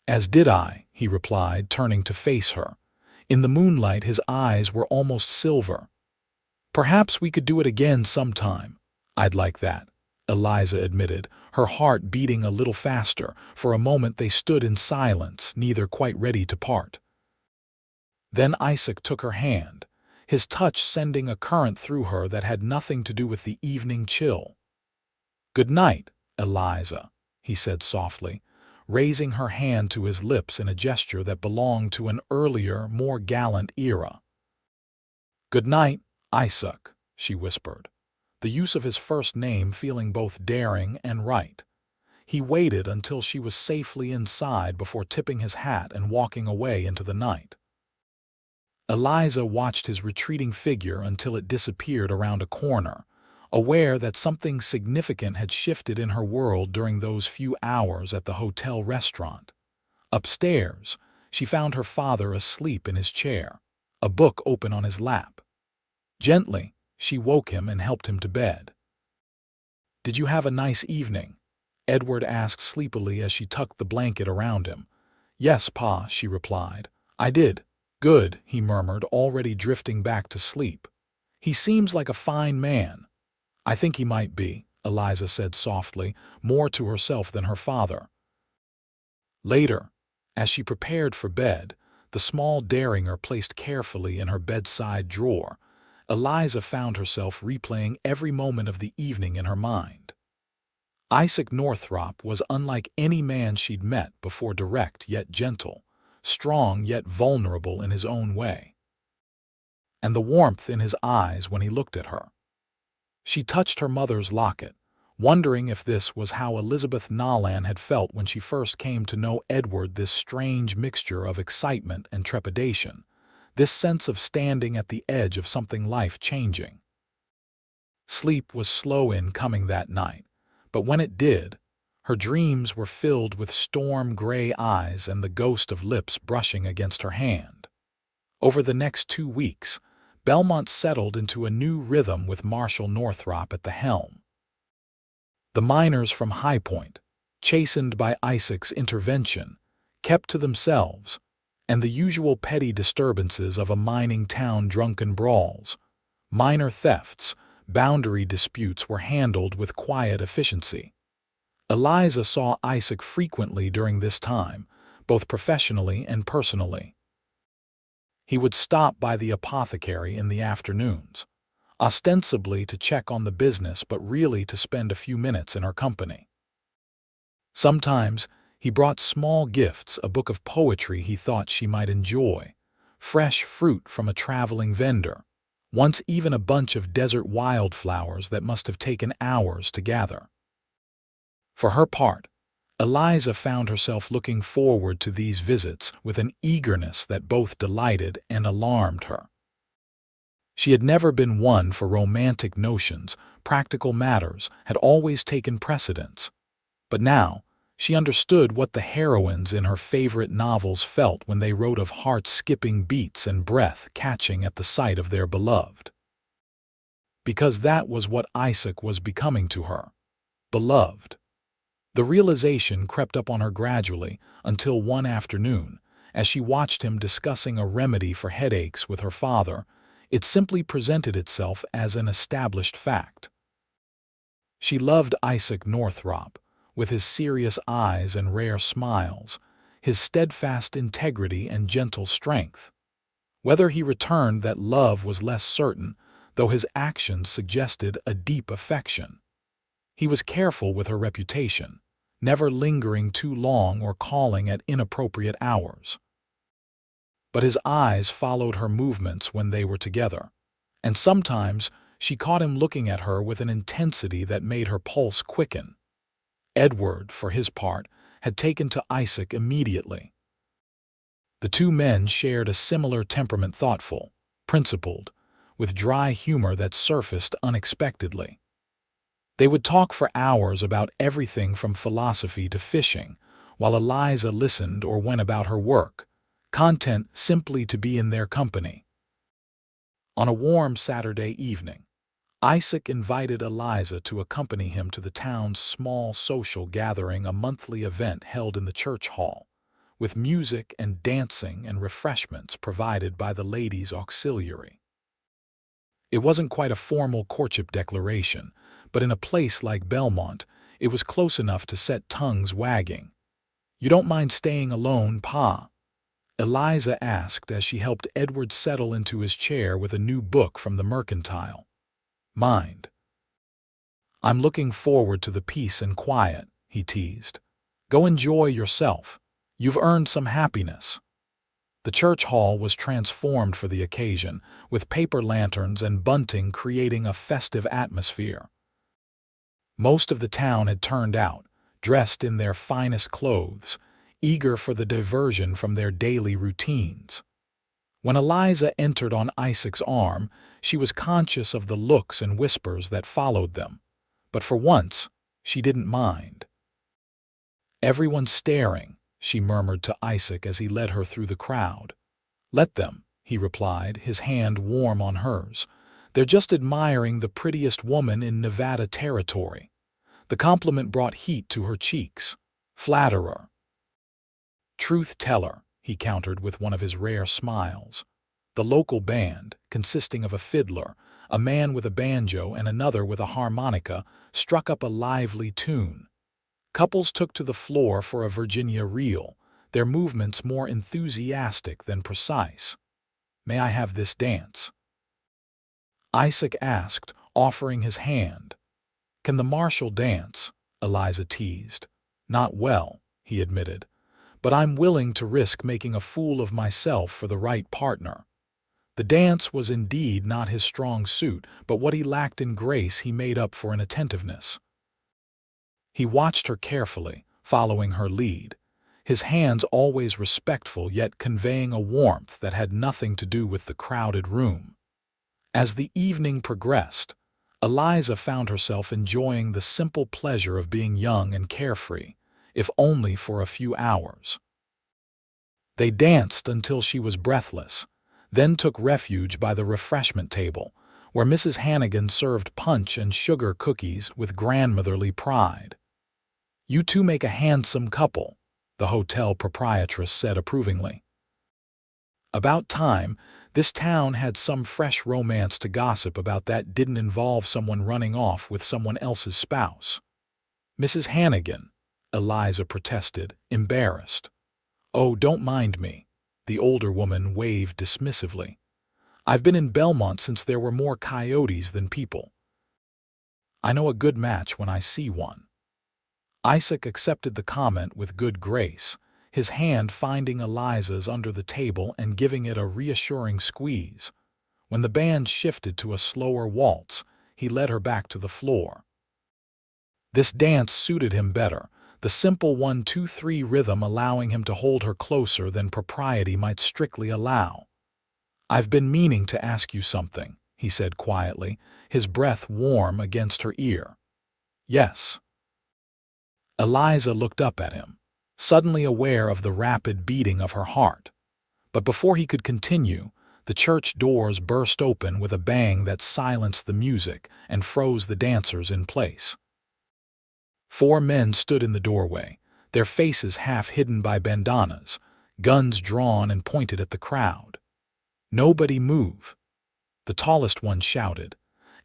"As did I," he replied, turning to face her. In the moonlight, his eyes were almost silver. "Perhaps we could do it again sometime." "I'd like that," Eliza admitted, her heart beating a little faster. For a moment they stood in silence, neither quite ready to part. Then Isaac took her hand, his touch sending a current through her that had nothing to do with the evening chill. "Good night, Eliza," he said softly, raising her hand to his lips in a gesture that belonged to an earlier, more gallant era. "Good night, Isaac," she whispered, the use of his first name feeling both daring and right. He waited until she was safely inside before tipping his hat and walking away into the night. Eliza watched his retreating figure until it disappeared around a corner, aware that something significant had shifted in her world during those few hours at the hotel restaurant. Upstairs, she found her father asleep in his chair, a book open on his lap. Gently, she woke him and helped him to bed. "Did you have a nice evening?" Edward asked sleepily as she tucked the blanket around him. "Yes, Pa," she replied. "I did. "Good," he murmured, already drifting back to sleep. "He seems like a fine man." "I think he might be," Eliza said softly, more to herself than her father. Later, as she prepared for bed, the small derringer placed carefully in her bedside drawer, Eliza found herself replaying every moment of the evening in her mind. Isaac Northrop was unlike any man she'd met before, direct yet gentle, strong yet vulnerable in his own way. And the warmth in his eyes when he looked at her. She touched her mother's locket, wondering if this was how Elizabeth Nolan had felt when she first came to know Edward, this strange mixture of excitement and trepidation, this sense of standing at the edge of something life-changing. Sleep was slow in coming that night, but when it did, her dreams were filled with storm-gray eyes and the ghost of lips brushing against her hand. Over the next 2 weeks, Belmont settled into a new rhythm with Marshal Northrop at the helm. The miners from High Point, chastened by Isaac's intervention, kept to themselves, and the usual petty disturbances of a mining town, drunken brawls, minor thefts, boundary disputes, were handled with quiet efficiency. Eliza saw Isaac frequently during this time, both professionally and personally. He would stop by the apothecary in the afternoons, ostensibly to check on the business but really to spend a few minutes in her company. Sometimes he brought small gifts, a book of poetry he thought she might enjoy, fresh fruit from a traveling vendor, once even a bunch of desert wildflowers that must have taken hours to gather. For her part, Eliza found herself looking forward to these visits with an eagerness that both delighted and alarmed her. She had never been one for romantic notions, practical matters had always taken precedence. But now, she understood what the heroines in her favorite novels felt when they wrote of heart skipping beats and breath catching at the sight of their beloved. Because that was what Isaac was becoming to her, beloved. The realization crept up on her gradually until one afternoon, as she watched him discussing a remedy for headaches with her father, it simply presented itself as an established fact. She loved Isaac Northrop, with his serious eyes and rare smiles, his steadfast integrity and gentle strength. Whether he returned that love was less certain, though his actions suggested a deep affection. He was careful with her reputation, never lingering too long or calling at inappropriate hours. But his eyes followed her movements when they were together, and sometimes she caught him looking at her with an intensity that made her pulse quicken. Edward, for his part, had taken to Isaac immediately. The two men shared a similar temperament, thoughtful, principled, with dry humor that surfaced unexpectedly. They would talk for hours about everything from philosophy to fishing, while Eliza listened or went about her work, content simply to be in their company. On a warm Saturday evening, Isaac invited Eliza to accompany him to the town's small social gathering, a monthly event held in the church hall, with music and dancing and refreshments provided by the ladies' auxiliary. It wasn't quite a formal courtship declaration, but in a place like Belmont, it was close enough to set tongues wagging. "You don't mind staying alone, Pa?" Eliza asked as she helped Edward settle into his chair with a new book from the Mercantile. "Mind. I'm looking forward to the peace and quiet," he teased. "Go enjoy yourself. You've earned some happiness." The church hall was transformed for the occasion, with paper lanterns and bunting creating a festive atmosphere. Most of the town had turned out, dressed in their finest clothes, eager for the diversion from their daily routines. When Eliza entered on Isaac's arm, she was conscious of the looks and whispers that followed them, but for once, she didn't mind. "Everyone's staring," she murmured to Isaac as he led her through the crowd. "Let them," he replied, his hand warm on hers. "They're just admiring the prettiest woman in Nevada territory." The compliment brought heat to her cheeks. Flatterer. Truth teller, he countered with one of his rare smiles. The local band, consisting of a fiddler, a man with a banjo and another with a harmonica, struck up a lively tune. Couples took to the floor for a Virginia reel, their movements more enthusiastic than precise. "May I have this dance?" Isaac asked, offering his hand. "Can the Marshal dance?" Eliza teased. "Not well," he admitted, "but I'm willing to risk making a fool of myself for the right partner." The dance was indeed not his strong suit, but what he lacked in grace he made up for in attentiveness. He watched her carefully, following her lead, his hands always respectful yet conveying a warmth that had nothing to do with the crowded room. As the evening progressed, Eliza found herself enjoying the simple pleasure of being young and carefree, if only for a few hours. They danced until she was breathless, then took refuge by the refreshment table, where Mrs. Hannigan served punch and sugar cookies with grandmotherly pride. "You two make a handsome couple," the hotel proprietress said approvingly. About time, this town had some fresh romance to gossip about that didn't involve someone running off with someone else's spouse. "Mrs. Hannigan," Eliza protested, embarrassed. "Oh, don't mind me," the older woman waved dismissively. "I've been in Belmont since there were more coyotes than people. I know a good match when I see one." Isaac accepted the comment with good grace, his hand finding Eliza's under the table and giving it a reassuring squeeze. When the band shifted to a slower waltz, he led her back to the floor. This dance suited him better, the simple 1-2-3 rhythm allowing him to hold her closer than propriety might strictly allow. "I've been meaning to ask you something," he said quietly, his breath warm against her ear. "Yes." Eliza looked up at him, suddenly aware of the rapid beating of her heart. But before he could continue, the church doors burst open with a bang that silenced the music and froze the dancers in place. 4 men stood in the doorway, their faces half hidden by bandanas, guns drawn and pointed at the crowd. "Nobody move," the tallest one shouted.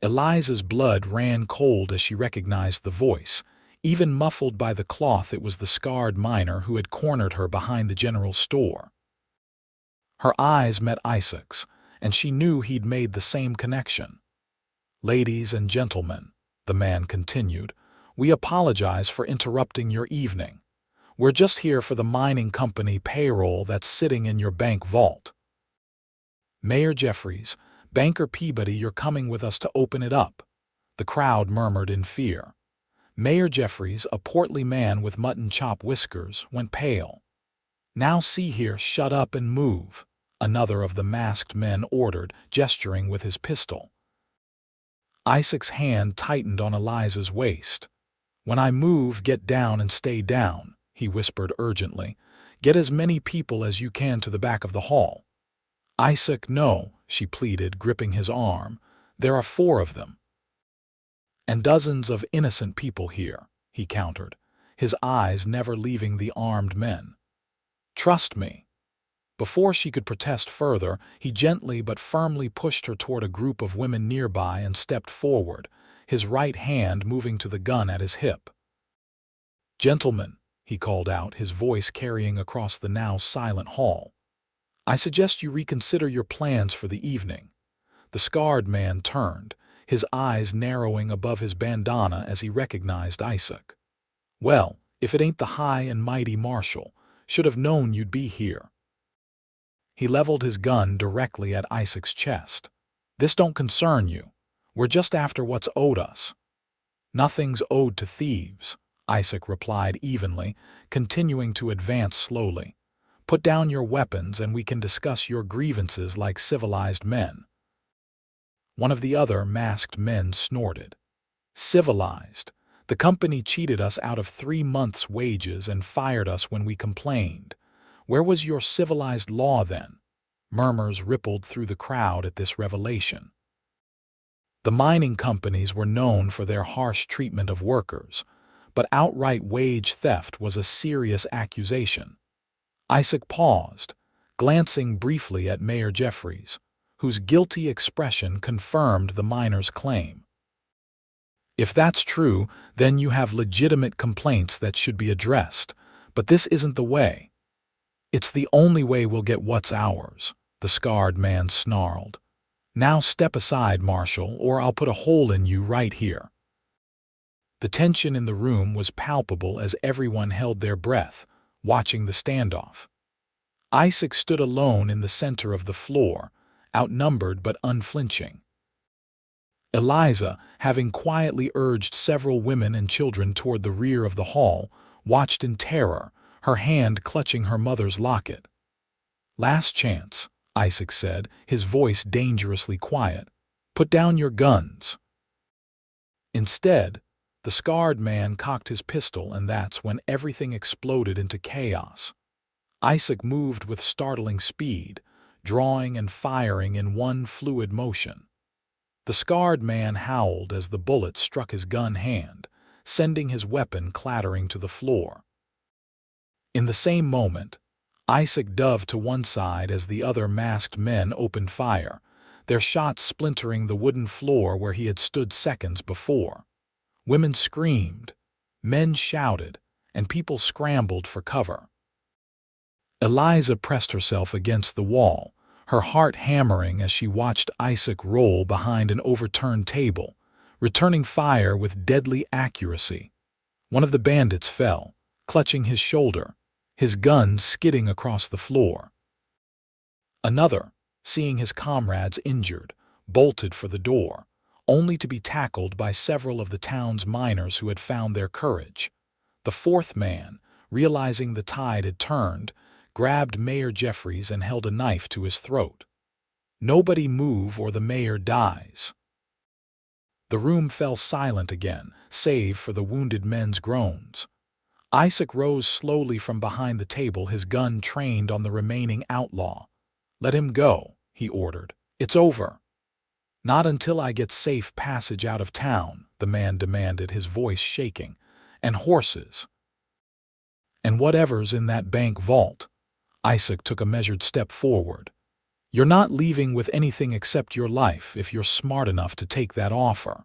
Eliza's blood ran cold as she recognized the voice. Even muffled by the cloth, it was the scarred miner who had cornered her behind the general store. Her eyes met Isaac's, and she knew he'd made the same connection. "Ladies and gentlemen," the man continued, "we apologize for interrupting your evening. We're just here for the mining company payroll that's sitting in your bank vault. Mayor Jeffries, Banker Peabody, you're coming with us to open it up." The crowd murmured in fear. Mayor Jeffries, a portly man with mutton chop whiskers, went pale. "Now see here, shut up and move," another of the masked men ordered, gesturing with his pistol. Isaac's hand tightened on Eliza's waist. "When I move, get down and stay down," he whispered urgently. "Get as many people as you can to the back of the hall." "Isaac, no," she pleaded, gripping his arm. "There are 4 of them." "And dozens of innocent people here," he countered, his eyes never leaving the armed men. "Trust me." Before she could protest further, he gently but firmly pushed her toward a group of women nearby and stepped forward, his right hand moving to the gun at his hip. "Gentlemen," he called out, his voice carrying across the now silent hall, "I suggest you reconsider your plans for the evening." The scarred man turned, his eyes narrowing above his bandana as he recognized Isaac. "Well, if it ain't the high and mighty Marshal, should have known you'd be here." He leveled his gun directly at Isaac's chest. "This don't concern you. We're just after what's owed us." "Nothing's owed to thieves," Isaac replied evenly, continuing to advance slowly. "Put down your weapons and we can discuss your grievances like civilized men." One of the other masked men snorted. "Civilized? The company cheated us out of 3 months' wages and fired us when we complained. Where was your civilized law then?" Murmurs rippled through the crowd at this revelation. The mining companies were known for their harsh treatment of workers, but outright wage theft was a serious accusation. Isaac paused, glancing briefly at Mayor Jeffries, whose guilty expression confirmed the miner's claim. If that's true, then you have legitimate complaints that should be addressed, but this isn't the way. It's the only way we'll get what's ours, the scarred man snarled. Now step aside, Marshal, or I'll put a hole in you right here. The tension in the room was palpable as everyone held their breath, watching the standoff. Isaac stood alone in the center of the floor, outnumbered but unflinching. Eliza, having quietly urged several women and children toward the rear of the hall, watched in terror, her hand clutching her mother's locket. "Last chance," Isaac said, his voice dangerously quiet. "Put down your guns." Instead, the scarred man cocked his pistol, and that's when everything exploded into chaos. Isaac moved with startling speed, drawing and firing in one fluid motion. The scarred man howled as the bullet struck his gun hand, sending his weapon clattering to the floor. In the same moment, Isaac dove to one side as the other masked men opened fire, their shots splintering the wooden floor where he had stood seconds before. Women screamed, men shouted, and people scrambled for cover. Eliza pressed herself against the wall, her heart hammering as she watched Isaac roll behind an overturned table, returning fire with deadly accuracy. One of the bandits fell, clutching his shoulder, his gun skidding across the floor. Another, seeing his comrades injured, bolted for the door, only to be tackled by several of the town's miners who had found their courage. The fourth man, realizing the tide had turned, grabbed Mayor Jeffries and held a knife to his throat. "Nobody move or the mayor dies." The room fell silent again, save for the wounded men's groans. Isaac rose slowly from behind the table, his gun trained on the remaining outlaw. "Let him go," he ordered. "It's over." "Not until I get safe passage out of town," the man demanded, his voice shaking. "And horses. And whatever's in that bank vault." Isaac took a measured step forward. "You're not leaving with anything except your life if you're smart enough to take that offer."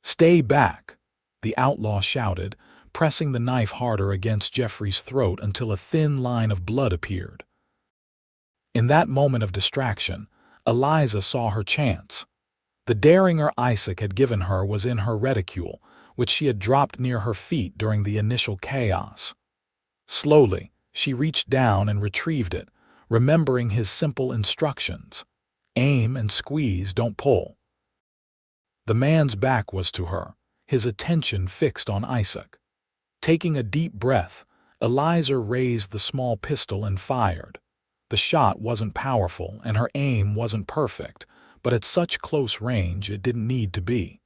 "Stay back," the outlaw shouted, pressing the knife harder against Jeffrey's throat until a thin line of blood appeared. In that moment of distraction, Eliza saw her chance. The derringer Isaac had given her was in her reticule, which she had dropped near her feet during the initial chaos. Slowly, she reached down and retrieved it, remembering his simple instructions. Aim and squeeze, don't pull. The man's back was to her, his attention fixed on Isaac. Taking a deep breath, Eliza raised the small pistol and fired. The shot wasn't powerful and her aim wasn't perfect, but at such close range it didn't need to be.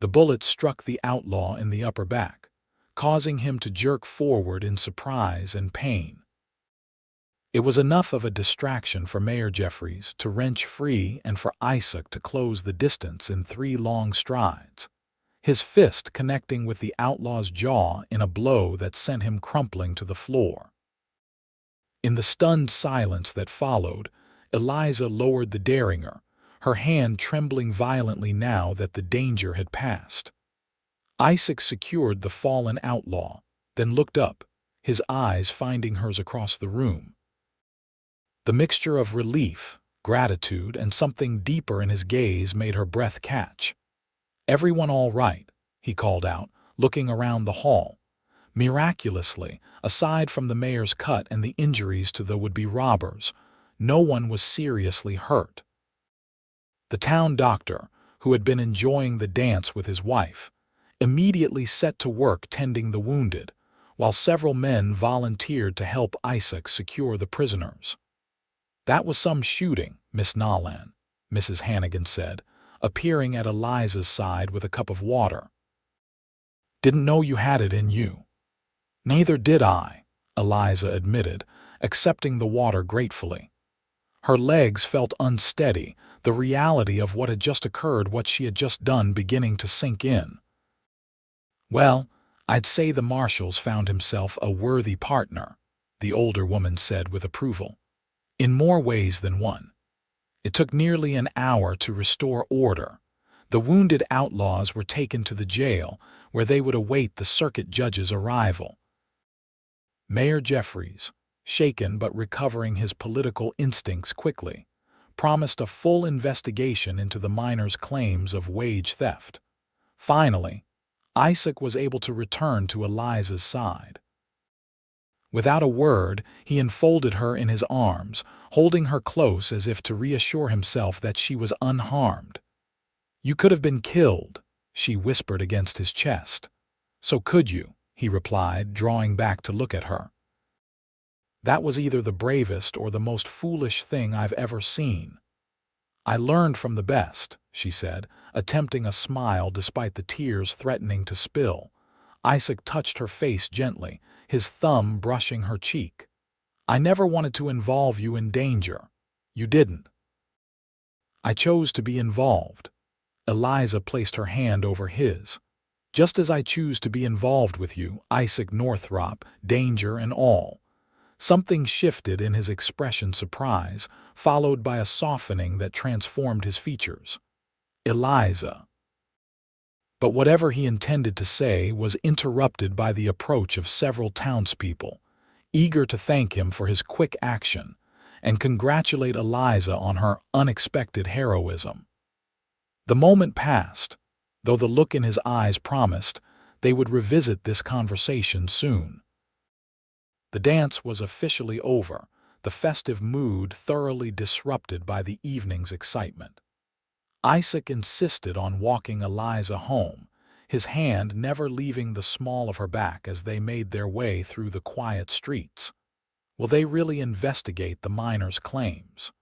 The bullet struck the outlaw in the upper back, causing him to jerk forward in surprise and pain. It was enough of a distraction for Mayor Jeffries to wrench free and for Isaac to close the distance in 3 long strides, his fist connecting with the outlaw's jaw in a blow that sent him crumpling to the floor. In the stunned silence that followed, Eliza lowered the derringer, her hand trembling violently now that the danger had passed. Isaac secured the fallen outlaw, then looked up, his eyes finding hers across the room. The mixture of relief, gratitude, and something deeper in his gaze made her breath catch. "Everyone all right?" he called out, looking around the hall. Miraculously, aside from the mayor's cut and the injuries to the would-be robbers, no one was seriously hurt. The town doctor, who had been enjoying the dance with his wife, immediately set to work tending the wounded, while several men volunteered to help Isaac secure the prisoners. "That was some shooting, Miss Nolan," Mrs. Hannigan said, appearing at Eliza's side with a cup of water. "Didn't know you had it in you." "Neither did I," Eliza admitted, accepting the water gratefully. Her legs felt unsteady, the reality of what had just occurred, what she had just done, beginning to sink in. "Well, I'd say the Marshal's found himself a worthy partner," the older woman said with approval. In more ways than one. It took nearly an hour to restore order. The wounded outlaws were taken to the jail, where they would await the circuit judge's arrival. Mayor Jeffries, shaken but recovering his political instincts quickly, promised a full investigation into the miners' claims of wage theft. Finally, Isaac was able to return to Eliza's side. Without a word, he enfolded her in his arms, holding her close as if to reassure himself that she was unharmed. "You could have been killed," she whispered against his chest. "So could you," he replied, drawing back to look at her. "That was either the bravest or the most foolish thing I've ever seen." "I learned from the best," she said, attempting a smile despite the tears threatening to spill. Isaac touched her face gently, his thumb brushing her cheek. "I never wanted to involve you in danger. You didn't." "I chose to be involved." Eliza placed her hand over his. "Just as I choose to be involved with you, Isaac Northrop, danger and all." Something shifted in his expression, surprise, followed by a softening that transformed his features. "Eliza." But whatever he intended to say was interrupted by the approach of several townspeople, eager to thank him for his quick action and congratulate Eliza on her unexpected heroism. The moment passed, though the look in his eyes promised they would revisit this conversation soon. The dance was officially over, the festive mood thoroughly disrupted by the evening's excitement. Isaac insisted on walking Eliza home, his hand never leaving the small of her back as they made their way through the quiet streets. "Will they really investigate the miners' claims?"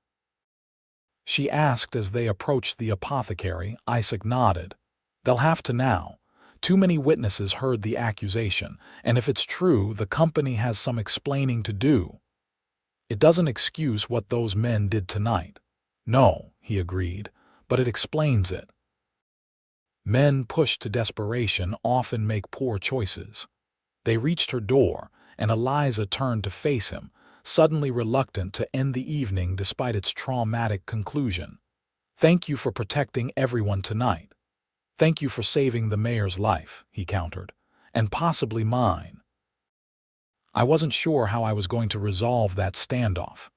she asked as they approached the apothecary. Isaac nodded. "They'll have to now. Too many witnesses heard the accusation, and if it's true, the company has some explaining to do." "It doesn't excuse what those men did tonight." "No," he agreed, "but it explains it." Men pushed to desperation often make poor choices. They reached her door, and Eliza turned to face him, suddenly reluctant to end the evening despite its traumatic conclusion. "Thank you for protecting everyone tonight." "Thank you for saving the mayor's life," he countered, "and possibly mine." "I wasn't sure how I was going to resolve that standoff."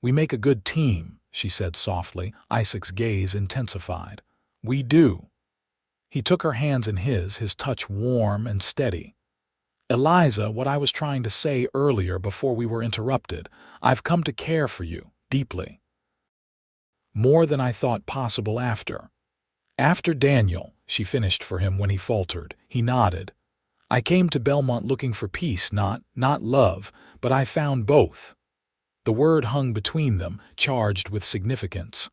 "We make a good team," she said softly. Isaac's gaze intensified. "We do." He took her hands in his touch warm and steady. "Eliza, what I was trying to say earlier before we were interrupted, I've come to care for you, deeply. More than I thought possible after Daniel," she finished for him when he faltered. He nodded. "I came to Belmont looking for peace, not love, but I found both." The word hung between them, charged with significance.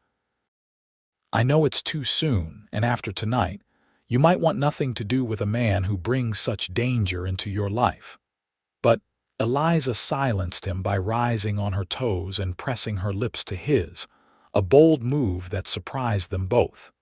"I know it's too soon, and after tonight, you might want nothing to do with a man who brings such danger into your life." But Eliza silenced him by rising on her toes and pressing her lips to his, a bold move that surprised them both.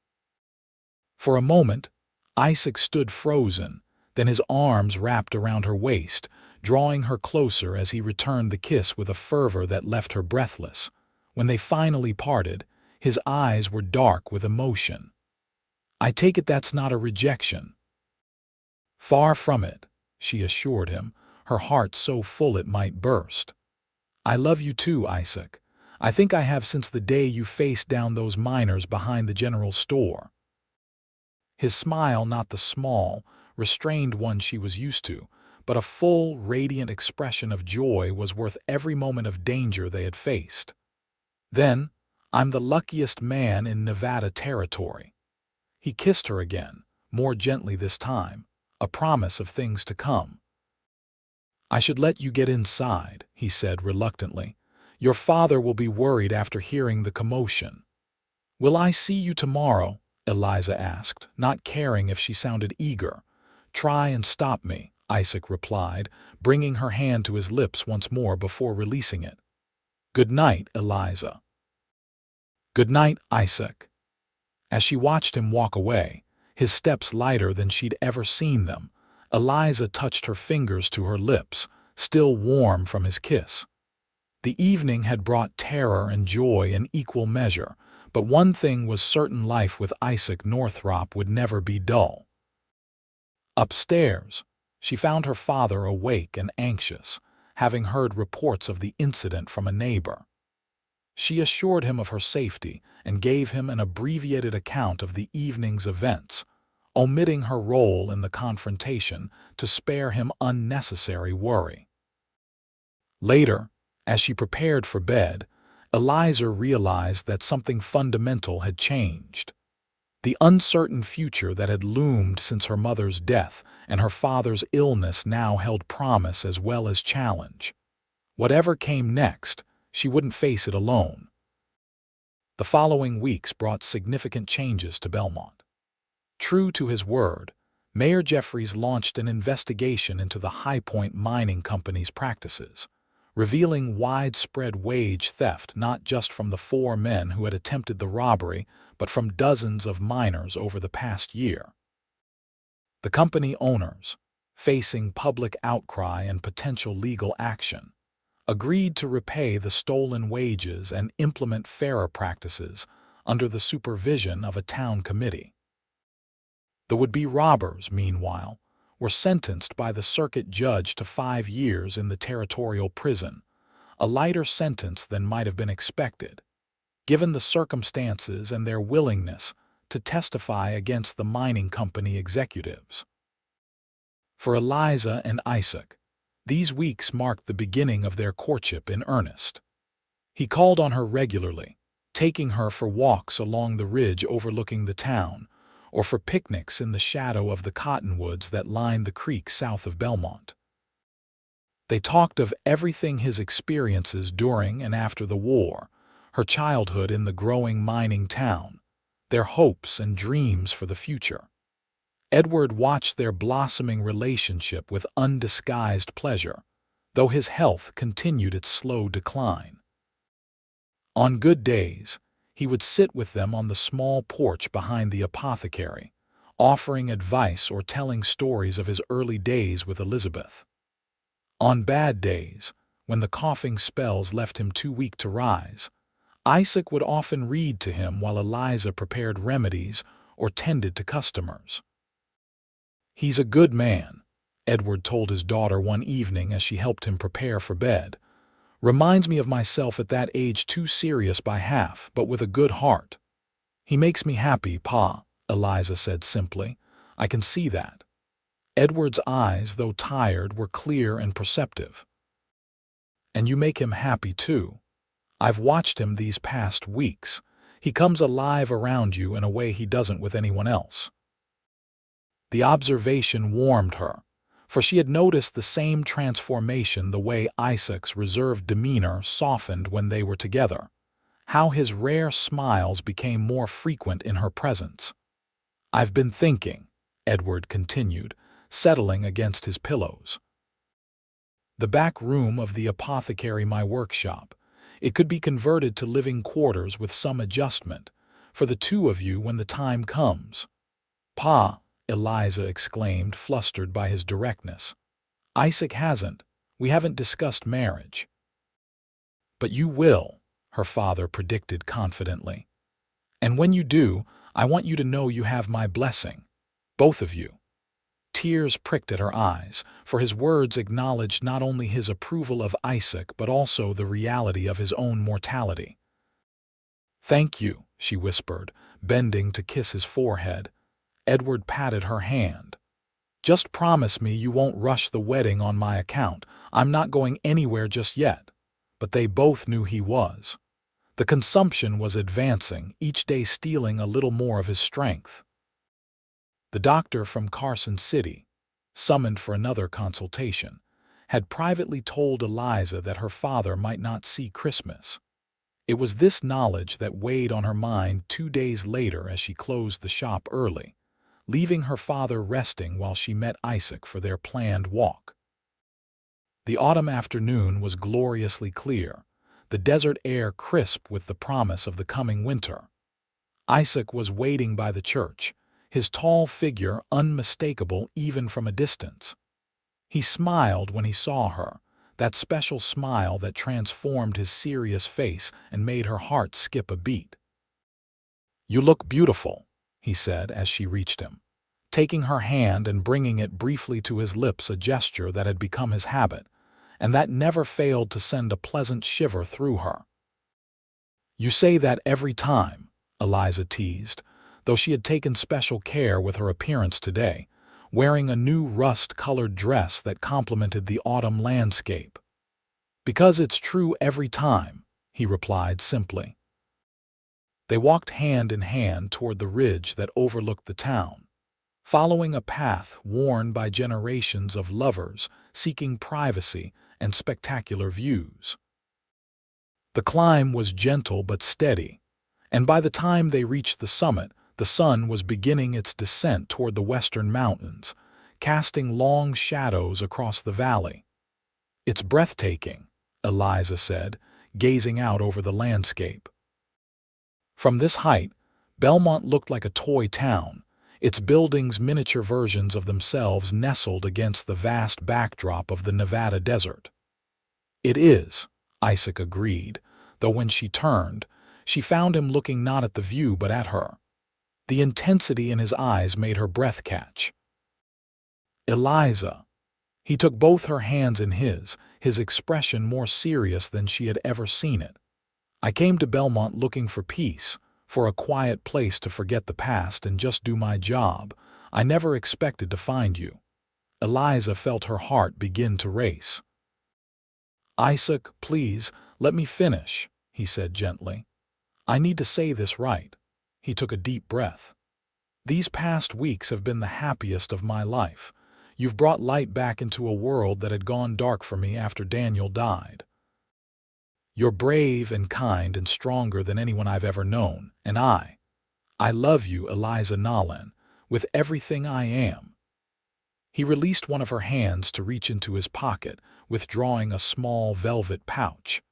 For a moment, Isaac stood frozen, then his arms wrapped around her waist, drawing her closer as he returned the kiss with a fervor that left her breathless. When they finally parted, his eyes were dark with emotion. "I take it that's not a rejection." "Far from it," she assured him, her heart so full it might burst. "I love you too, Isaac. I think I have since the day you faced down those miners behind the general store." His smile, not the small, restrained one she was used to, but a full, radiant expression of joy was worth every moment of danger they had faced. "Then, I'm the luckiest man in Nevada territory." He kissed her again, more gently this time, a promise of things to come. "I should let you get inside," he said reluctantly. "Your father will be worried after hearing the commotion." "Will I see you tomorrow?" Eliza asked, not caring if she sounded eager. "Try and stop me," Isaac replied, bringing her hand to his lips once more before releasing it. "Good night, Eliza." "Good night, Isaac." As she watched him walk away, his steps lighter than she'd ever seen them, Eliza touched her fingers to her lips, still warm from his kiss. The evening had brought terror and joy in equal measure, but one thing was certain: life with Isaac Northrop would never be dull. Upstairs, she found her father awake and anxious, having heard reports of the incident from a neighbor. She assured him of her safety and gave him an abbreviated account of the evening's events, omitting her role in the confrontation to spare him unnecessary worry. Later, as she prepared for bed, Eliza realized that something fundamental had changed. The uncertain future that had loomed since her mother's death and her father's illness now held promise as well as challenge. Whatever came next, she wouldn't face it alone. The following weeks brought significant changes to Belmont. True to his word, Mayor Jeffries launched an investigation into the High Point Mining Company's practices, revealing widespread wage theft not just from the 4 men who had attempted the robbery, but from dozens of miners over the past year. The company owners, facing public outcry and potential legal action, agreed to repay the stolen wages and implement fairer practices under the supervision of a town committee. The would-be robbers, meanwhile, were sentenced by the circuit judge to 5 years in the territorial prison, a lighter sentence than might have been expected, given the circumstances and their willingness to testify against the mining company executives. For Eliza and Isaac, these weeks marked the beginning of their courtship in earnest. He called on her regularly, taking her for walks along the ridge overlooking the town, or for picnics in the shadow of the cottonwoods that lined the creek south of Belmont. They talked of everything: his experiences during and after the war, her childhood in the growing mining town, their hopes and dreams for the future. Edward watched their blossoming relationship with undisguised pleasure, though his health continued its slow decline. On good days, he would sit with them on the small porch behind the apothecary, offering advice or telling stories of his early days with Elizabeth. On bad days, when the coughing spells left him too weak to rise, Isaac would often read to him while Eliza prepared remedies or tended to customers. "He's a good man," Edward told his daughter one evening as she helped him prepare for bed. "Reminds me of myself at that age, too serious by half, but with a good heart." "He makes me happy, Pa," Eliza said simply. "I can see that." Edward's eyes, though tired, were clear and perceptive. "And you make him happy, too. I've watched him these past weeks. He comes alive around you in a way he doesn't with anyone else." The observation warmed her, for she had noticed the same transformation: the way Isaac's reserved demeanor softened when they were together, how his rare smiles became more frequent in her presence. "I've been thinking," Edward continued, settling against his pillows. "The back room of the apothecary, my workshop, it could be converted to living quarters with some adjustment, for the 2 of you when the time comes." "Pa," Eliza exclaimed, flustered by his directness. "Isaac hasn't. We haven't discussed marriage." "But you will," her father predicted confidently. "And when you do, I want you to know you have my blessing. Both of you." Tears pricked at her eyes, for his words acknowledged not only his approval of Isaac but also the reality of his own mortality. "Thank you," she whispered, bending to kiss his forehead. Edward patted her hand. "Just promise me you won't rush the wedding on my account. I'm not going anywhere just yet." But they both knew he was. The consumption was advancing, each day stealing a little more of his strength. The doctor from Carson City, summoned for another consultation, had privately told Eliza that her father might not see Christmas. It was this knowledge that weighed on her mind 2 days later as she closed the shop early, leaving her father resting while she met Isaac for their planned walk. The autumn afternoon was gloriously clear, the desert air crisp with the promise of the coming winter. Isaac was waiting by the church, his tall figure unmistakable even from a distance. He smiled when he saw her, that special smile that transformed his serious face and made her heart skip a beat. "You look beautiful," he said as she reached him, taking her hand and bringing it briefly to his lips, a gesture that had become his habit, and that never failed to send a pleasant shiver through her. "You say that every time," Eliza teased, though she had taken special care with her appearance today, wearing a new rust-colored dress that complemented the autumn landscape. "Because it's true every time," he replied simply. They walked hand in hand toward the ridge that overlooked the town, following a path worn by generations of lovers seeking privacy and spectacular views. The climb was gentle but steady, and by the time they reached the summit, the sun was beginning its descent toward the western mountains, casting long shadows across the valley. "It's breathtaking," Eliza said, gazing out over the landscape. From this height, Belmont looked like a toy town, its buildings miniature versions of themselves nestled against the vast backdrop of the Nevada desert. "It is," Isaac agreed, though when she turned, she found him looking not at the view but at her. The intensity in his eyes made her breath catch. "Eliza." He took both her hands in his expression more serious than she had ever seen it. "I came to Belmont looking for peace, for a quiet place to forget the past and just do my job. I never expected to find you." Eliza felt her heart begin to race. "Isaac, please, let me finish," he said gently. "I need to say this right." He took a deep breath. "These past weeks have been the happiest of my life. You've brought light back into a world that had gone dark for me after Daniel died. You're brave and kind and stronger than anyone I've ever known, and I love you, Eliza Nolan, with everything I am." He released one of her hands to reach into his pocket, withdrawing a small velvet pouch.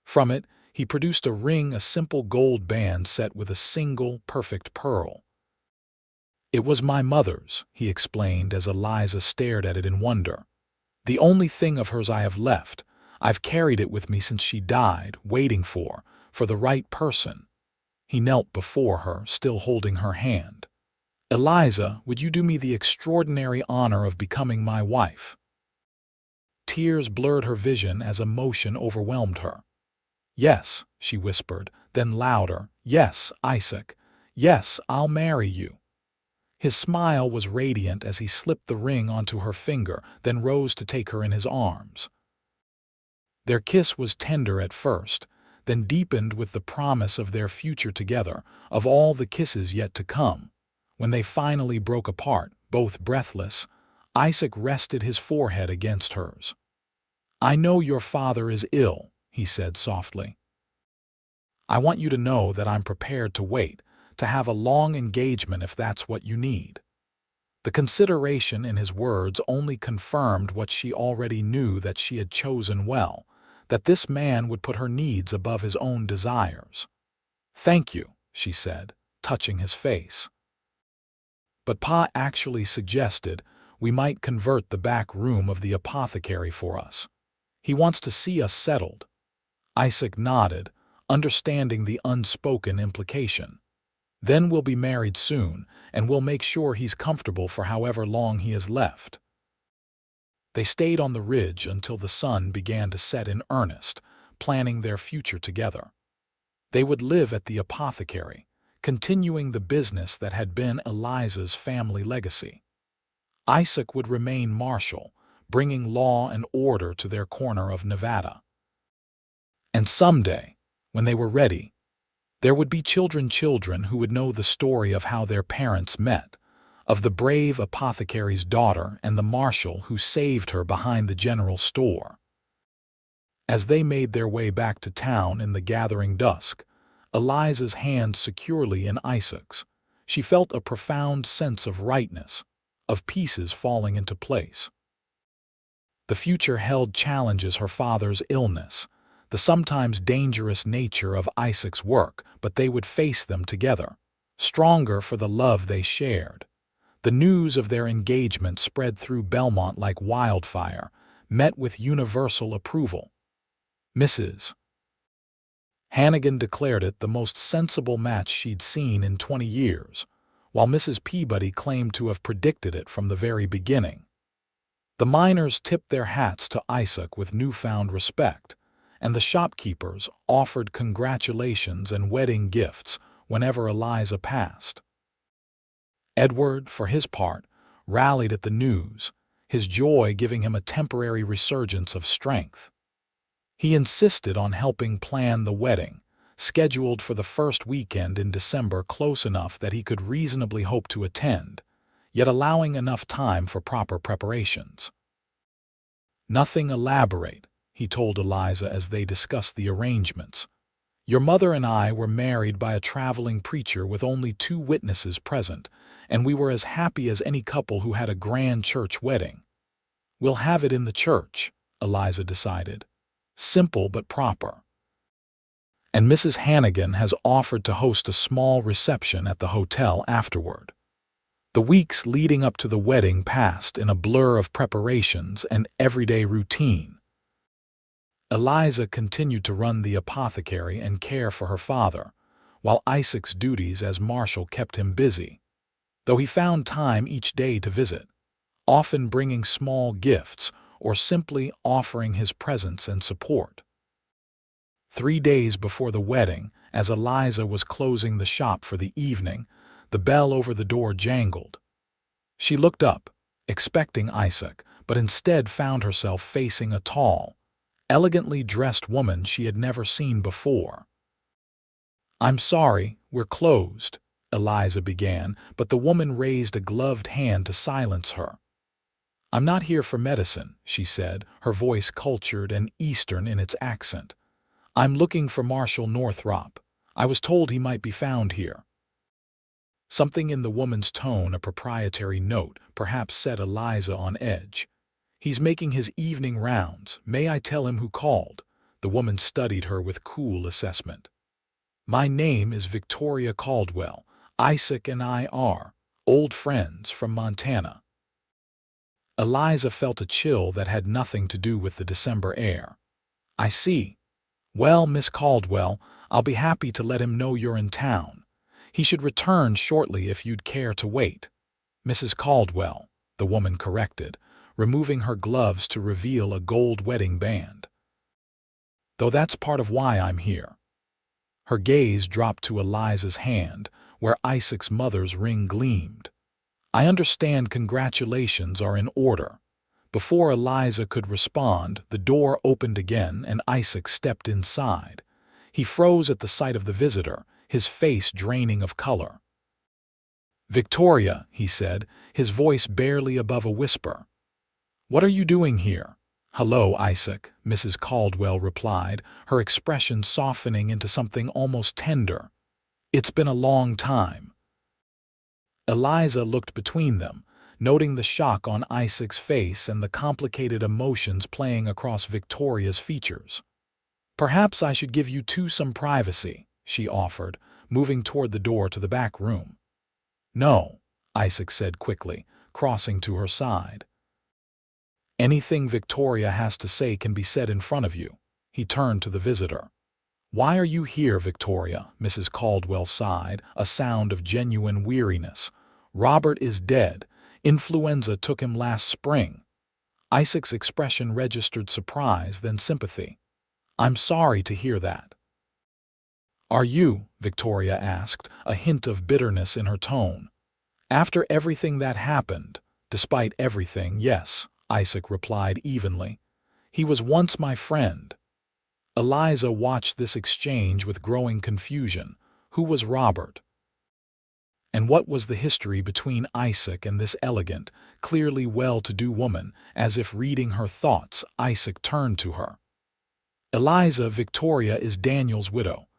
From it, he produced a ring, a simple gold band set with a single, perfect pearl. "It was my mother's," he explained as Eliza stared at it in wonder. "The only thing of hers I have left. I've carried it with me since she died, waiting for the right person." He knelt before her, still holding her hand. "Eliza, would you do me the extraordinary honor of becoming my wife?" Tears blurred her vision as emotion overwhelmed her. "Yes," she whispered, then louder, "Yes, Isaac. Yes, I'll marry you." His smile was radiant as he slipped the ring onto her finger, then rose to take her in his arms. Their kiss was tender at first, then deepened with the promise of their future together, of all the kisses yet to come. When they finally broke apart, both breathless, Isaac rested his forehead against hers. "I know your father is ill," he said softly. "I want you to know that I'm prepared to wait, to have a long engagement if that's what you need." The consideration in his words only confirmed what she already knew, that she had chosen well, that this man would put her needs above his own desires. "Thank you," she said, touching his face. "But Pa actually suggested we might convert the back room of the apothecary for us. He wants to see us settled." Isaac nodded, understanding the unspoken implication. "Then we'll be married soon, and we'll make sure he's comfortable for however long he is left." They stayed on the ridge until the sun began to set in earnest, planning their future together. They would live at the apothecary, continuing the business that had been Eliza's family legacy. Isaac would remain marshal, bringing law and order to their corner of Nevada. And someday, when they were ready, there would be children who would know the story of how their parents met, of the brave apothecary's daughter and the marshal who saved her behind the general store. As they made their way back to town in the gathering dusk, Eliza's hand securely in Isaac's, she felt a profound sense of rightness, of pieces falling into place. The future held challenges: her father's illness, the sometimes dangerous nature of Isaac's work, but they would face them together, stronger for the love they shared. The news of their engagement spread through Belmont like wildfire, met with universal approval. Mrs. Hannigan declared it the most sensible match she'd seen in 20 years, while Mrs. Peabody claimed to have predicted it from the very beginning. The miners tipped their hats to Isaac with newfound respect, and the shopkeepers offered congratulations and wedding gifts whenever Eliza passed. Edward, for his part, rallied at the news, his joy giving him a temporary resurgence of strength. He insisted on helping plan the wedding, scheduled for the first weekend in December, close enough that he could reasonably hope to attend, yet allowing enough time for proper preparations. "Nothing elaborate," he told Eliza as they discussed the arrangements. "Your mother and I were married by a traveling preacher with only 2 witnesses present, and we were as happy as any couple who had a grand church wedding." "We'll have it in the church," Eliza decided. "Simple but proper. And Mrs. Hannigan has offered to host a small reception at the hotel afterward." The weeks leading up to the wedding passed in a blur of preparations and everyday routine. Eliza continued to run the apothecary and care for her father, while Isaac's duties as marshal kept him busy, though he found time each day to visit, often bringing small gifts or simply offering his presence and support. 3 days before the wedding, as Eliza was closing the shop for the evening, the bell over the door jangled. She looked up, expecting Isaac, but instead found herself facing a tall, elegantly dressed woman she had never seen before. "I'm sorry, we're closed," Eliza began, but the woman raised a gloved hand to silence her. "I'm not here for medicine," she said, her voice cultured and Eastern in its accent. "I'm looking for Marshal Northrop. I was told he might be found here." Something in the woman's tone, a proprietary note, perhaps set Eliza on edge. "He's making his evening rounds. May I tell him who called?" The woman studied her with cool assessment. "My name is Victoria Caldwell. Isaac and I are old friends from Montana." Eliza felt a chill that had nothing to do with the December air. "I see. Well, Miss Caldwell, I'll be happy to let him know you're in town. He should return shortly if you'd care to wait." "Mrs. Caldwell," the woman corrected, removing her gloves to reveal a gold wedding band. "Though that's part of why I'm here." Her gaze dropped to Eliza's hand, where Isaac's mother's ring gleamed. "I understand congratulations are in order." Before Eliza could respond, the door opened again and Isaac stepped inside. He froze at the sight of the visitor, his face draining of color. "Victoria," he said, his voice barely above a whisper. "What are you doing here?" "Hello, Isaac," Mrs. Caldwell replied, her expression softening into something almost tender. "It's been a long time." Eliza looked between them, noting the shock on Isaac's face and the complicated emotions playing across Victoria's features. "Perhaps I should give you two some privacy," she offered, moving toward the door to the back room. "No," Isaac said quickly, crossing to her side. "Anything Victoria has to say can be said in front of you." He turned to the visitor. "Why are you here, Victoria?" Mrs. Caldwell sighed, a sound of genuine weariness. "Robert is dead. Influenza took him last spring." Isaac's expression registered surprise, then sympathy. "I'm sorry to hear that." "Are you?" Victoria asked, a hint of bitterness in her tone. "After everything that happened?" "Despite everything, yes," Isaac replied evenly. "He was once my friend." Eliza watched this exchange with growing confusion. Who was Robert? And what was the history between Isaac and this elegant, clearly well-to-do woman? As if reading her thoughts, Isaac turned to her. "Eliza, Victoria is Daniel's widow,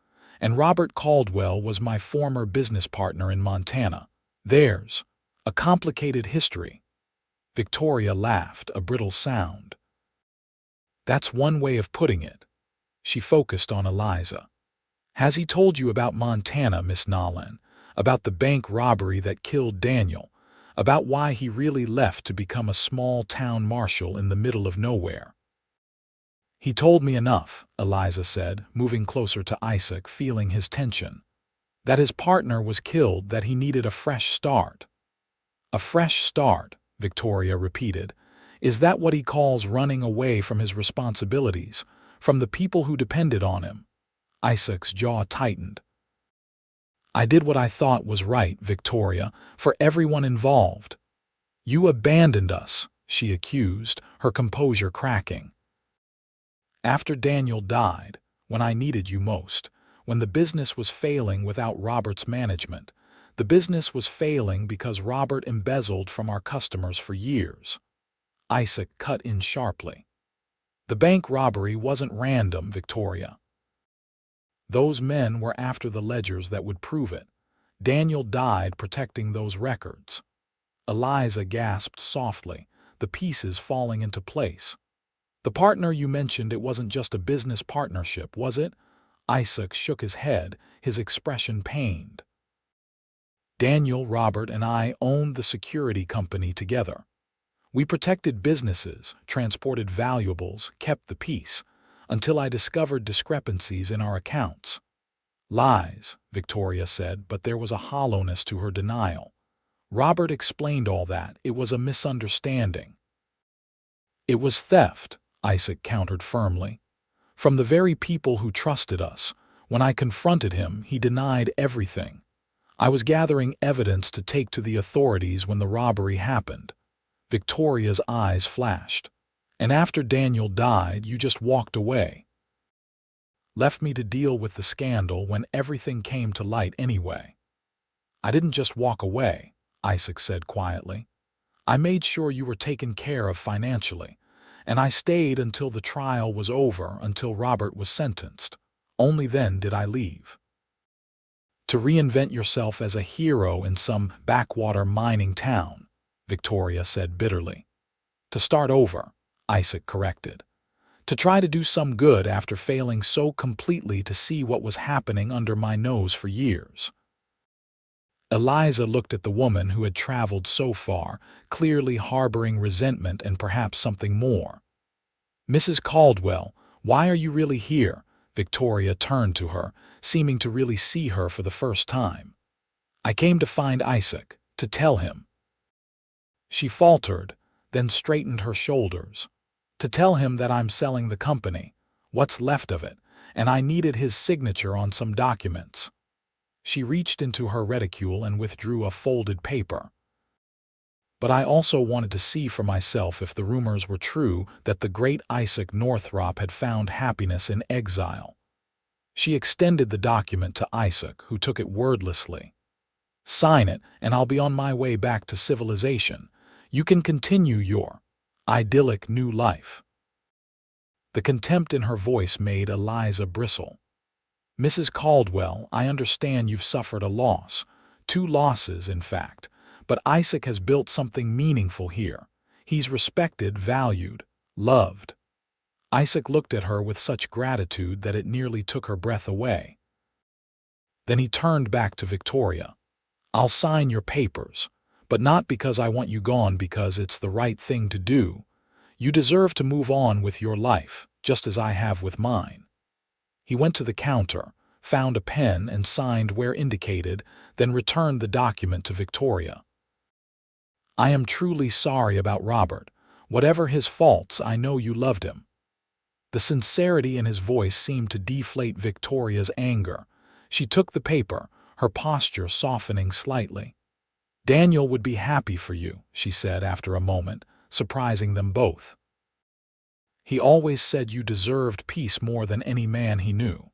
and Robert Caldwell was my former business partner in Montana. There's a complicated history." Victoria laughed, a brittle sound. "That's one way of putting it." She focused on Eliza. "Has he told you about Montana, Miss Nolan? About the bank robbery that killed Daniel? about why he really left to become a small-town marshal in the middle of nowhere. "He told me enough," Eliza said, moving closer to Isaac, feeling his tension. "That his partner was killed, that he needed a fresh start." "A fresh start," Victoria repeated. "Is that what he calls running away from his responsibilities, from the people who depended on him?" Isaac's jaw tightened. "I did what I thought was right, Victoria, for everyone involved." "You abandoned us," she accused, her composure cracking. "After Daniel died, when I needed you most, when the business was failing without Robert's management, the business was failing because Robert embezzled from our customers for years." Isaac cut in sharply. "The bank robbery wasn't random, Victoria. Those men were after the ledgers that would prove it. Daniel died protecting those records." Eliza gasped softly, the pieces falling into place. "The partner you mentioned, it wasn't just a business partnership, was it?" Isaac shook his head, his expression pained. "Daniel, Robert, and I owned the security company together. We protected businesses, transported valuables, kept the peace, until I discovered discrepancies in our accounts." "Lies," Victoria said, but there was a hollowness to her denial. "Robert explained all that. It was a misunderstanding." "It was theft," Isaac countered firmly. "From the very people who trusted us. When I confronted him, he denied everything. I was gathering evidence to take to the authorities when the robbery happened." Victoria's eyes flashed. "And after Daniel died, you just walked away. Left me to deal with the scandal when everything came to light anyway." "I didn't just walk away," Isaac said quietly. "I made sure you were taken care of financially, and I stayed until the trial was over, until Robert was sentenced. Only then did I leave." "To reinvent yourself as a hero in some backwater mining town," Victoria said bitterly. "To start over," Isaac corrected. "To try to do some good after failing so completely to see what was happening under my nose for years." Eliza looked at the woman who had traveled so far, clearly harboring resentment and perhaps something more. "Mrs. Caldwell, why are you really here?" Victoria turned to her, seeming to really see her for the first time. "I came to find Isaac, to tell him." She faltered, then straightened her shoulders. "To tell him that I'm selling the company, what's left of it, and I needed his signature on some documents." She reached into her reticule and withdrew a folded paper. "But I also wanted to see for myself if the rumors were true that the great Isaac Northrop had found happiness in exile." She extended the document to Isaac, who took it wordlessly. "Sign it, and I'll be on my way back to civilization. You can continue your idyllic new life." The contempt in her voice made Eliza bristle. "Mrs. Caldwell, I understand you've suffered a loss. 2 losses, in fact. But Isaac has built something meaningful here. He's respected, valued, loved." Isaac looked at her with such gratitude that it nearly took her breath away. Then he turned back to Victoria. "I'll sign your papers, but not because I want you gone, because it's the right thing to do. You deserve to move on with your life, just as I have with mine." He went to the counter, found a pen and signed where indicated, then returned the document to Victoria. "I am truly sorry about Robert. Whatever his faults, I know you loved him." The sincerity in his voice seemed to deflate Victoria's anger. She took the paper, her posture softening slightly. "Daniel would be happy for you," she said after a moment, surprising them both. "He always said you deserved peace more than any man he knew."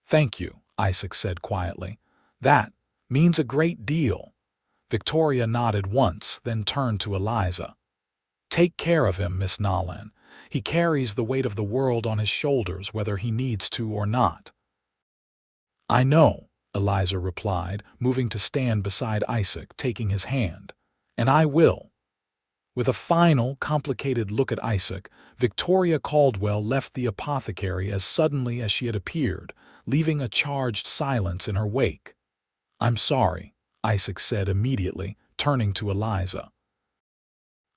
"Thank you," Isaac said quietly. "That means a great deal." Victoria nodded once, then turned to Eliza. "Take care of him, Miss Nolan. He carries the weight of the world on his shoulders whether he needs to or not." "I know," Eliza replied, moving to stand beside Isaac, taking his hand. "And I will." With a final, complicated look at Isaac, Victoria Caldwell left the apothecary as suddenly as she had appeared, leaving a charged silence in her wake. "I'm sorry," Isaac said immediately, turning to Eliza.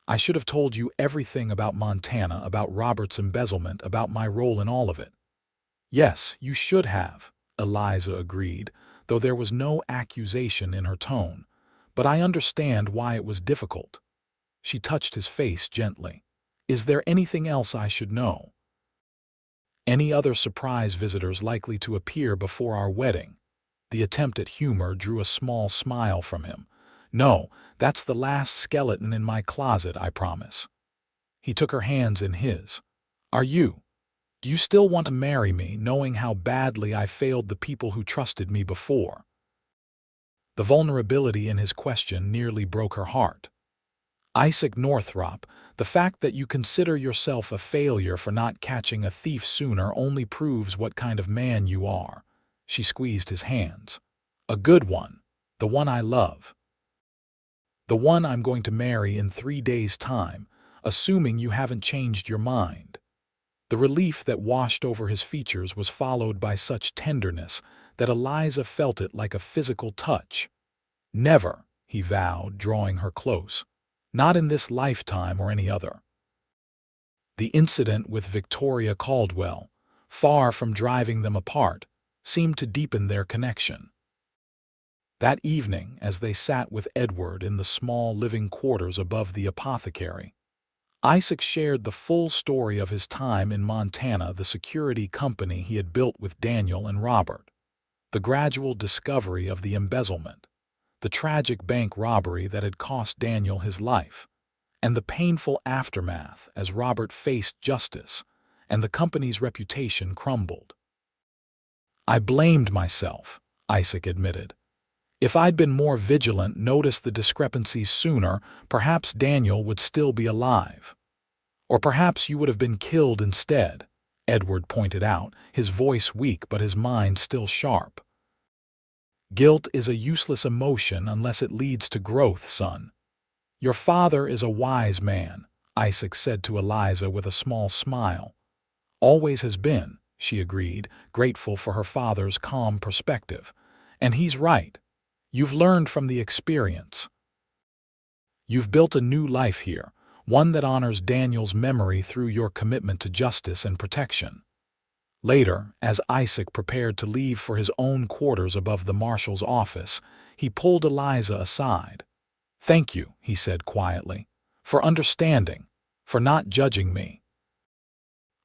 I should have told you everything about Montana, about Robert's embezzlement, about my role in all of it. Yes, you should have, Eliza agreed, though there was no accusation in her tone. But I understand why it was difficult. She touched his face gently. Is there anything else I should know? Any other surprise visitors likely to appear before our wedding? The attempt at humor drew a small smile from him. No, that's the last skeleton in my closet, I promise. He took her hands in his. Do you still want to marry me, knowing how badly I failed the people who trusted me before? The vulnerability in his question nearly broke her heart. Isaac Northrop, the fact that you consider yourself a failure for not catching a thief sooner only proves what kind of man you are. She squeezed his hands. A good one. The one I love. The one I'm going to marry in 3 days' time, assuming you haven't changed your mind. The relief that washed over his features was followed by such tenderness that Eliza felt it like a physical touch. Never, he vowed, drawing her close. Not in this lifetime or any other. The incident with Victoria Caldwell, far from driving them apart, seemed to deepen their connection. That evening, as they sat with Edward in the small living quarters above the apothecary, Isaac shared the full story of his time in Montana, the security company he had built with Daniel and Robert, the gradual discovery of the embezzlement, the tragic bank robbery that had cost Daniel his life, and the painful aftermath as Robert faced justice and the company's reputation crumbled. I blamed myself, Isaac admitted. If I'd been more vigilant, noticed the discrepancies sooner, perhaps Daniel would still be alive. Or perhaps you would have been killed instead, Edward pointed out, his voice weak but his mind still sharp. Guilt is a useless emotion unless it leads to growth, son. Your father is a wise man, Isaac said to Eliza with a small smile. Always has been, she agreed, grateful for her father's calm perspective. And he's right. You've learned from the experience. You've built a new life here, one that honors Daniel's memory through your commitment to justice and protection. Later, as Isaac prepared to leave for his own quarters above the marshal's office, he pulled Eliza aside. Thank you, he said quietly, for understanding, for not judging me.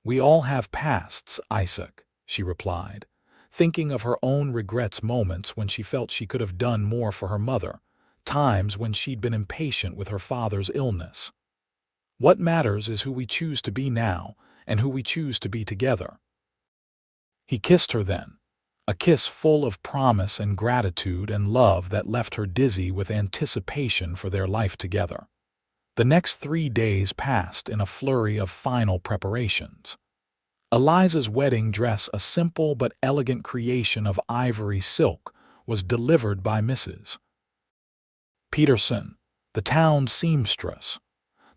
We all have pasts, Isaac, she replied, thinking of her own regrets, moments when she felt she could have done more for her mother, times when she'd been impatient with her father's illness. What matters is who we choose to be now and who we choose to be together. He kissed her then, a kiss full of promise and gratitude and love that left her dizzy with anticipation for their life together. The next 3 days passed in a flurry of final preparations. Eliza's wedding dress, a simple but elegant creation of ivory silk, was delivered by Mrs. Peterson, the town seamstress.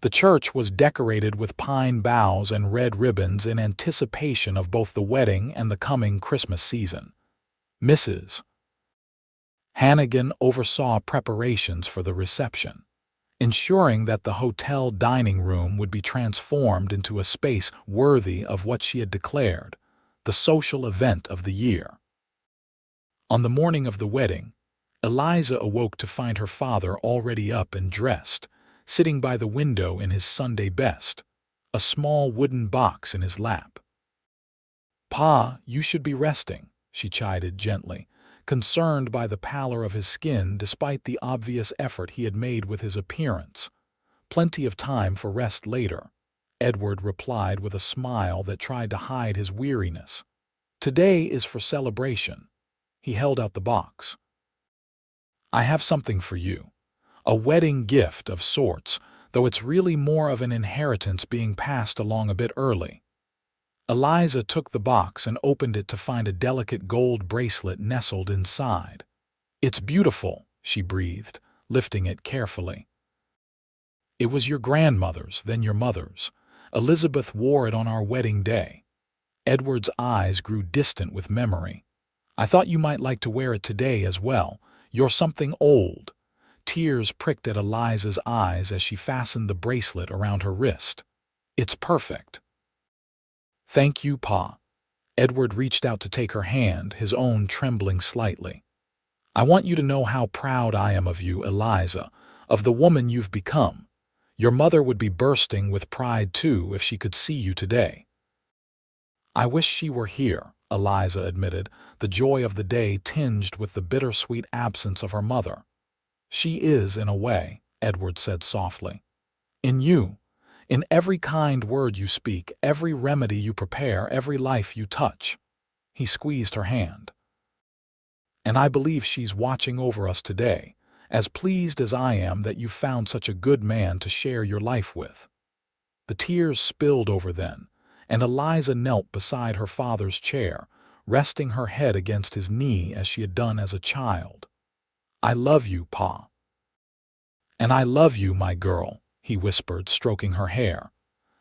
The church was decorated with pine boughs and red ribbons in anticipation of both the wedding and the coming Christmas season. Mrs. Hannigan oversaw preparations for the reception, ensuring that the hotel dining room would be transformed into a space worthy of what she had declared, the social event of the year. On the morning of the wedding, Eliza awoke to find her father already up and dressed, sitting by the window in his Sunday best, a small wooden box in his lap. "Pa, you should be resting," she chided gently, concerned by the pallor of his skin despite the obvious effort he had made with his appearance. "Plenty of time for rest later," Edward replied with a smile that tried to hide his weariness. "Today is for celebration." He held out the box. "I have something for you. A wedding gift of sorts, though it's really more of an inheritance being passed along a bit early." Eliza took the box and opened it to find a delicate gold bracelet nestled inside. "It's beautiful," she breathed, lifting it carefully. "It was your grandmother's, then your mother's. Elizabeth wore it on our wedding day." Edward's eyes grew distant with memory. "I thought you might like to wear it today as well. You're something old. Tears pricked at Eliza's eyes as she fastened the bracelet around her wrist. "It's perfect." "Thank you, Pa." Edward reached out to take her hand, his own trembling slightly. "I want you to know how proud I am of you, Eliza, of the woman you've become. Your mother would be bursting with pride, too, if she could see you today." "I wish she were here," Eliza admitted, the joy of the day tinged with the bittersweet absence of her mother. "She is, in a way," Edward said softly. "In you. In every kind word you speak, every remedy you prepare, every life you touch." He squeezed her hand. "And I believe she's watching over us today, as pleased as I am that you found such a good man to share your life with." The tears spilled over then, and Eliza knelt beside her father's chair, resting her head against his knee as she had done as a child. "I love you, Pa." "And I love you, my girl," he whispered, stroking her hair.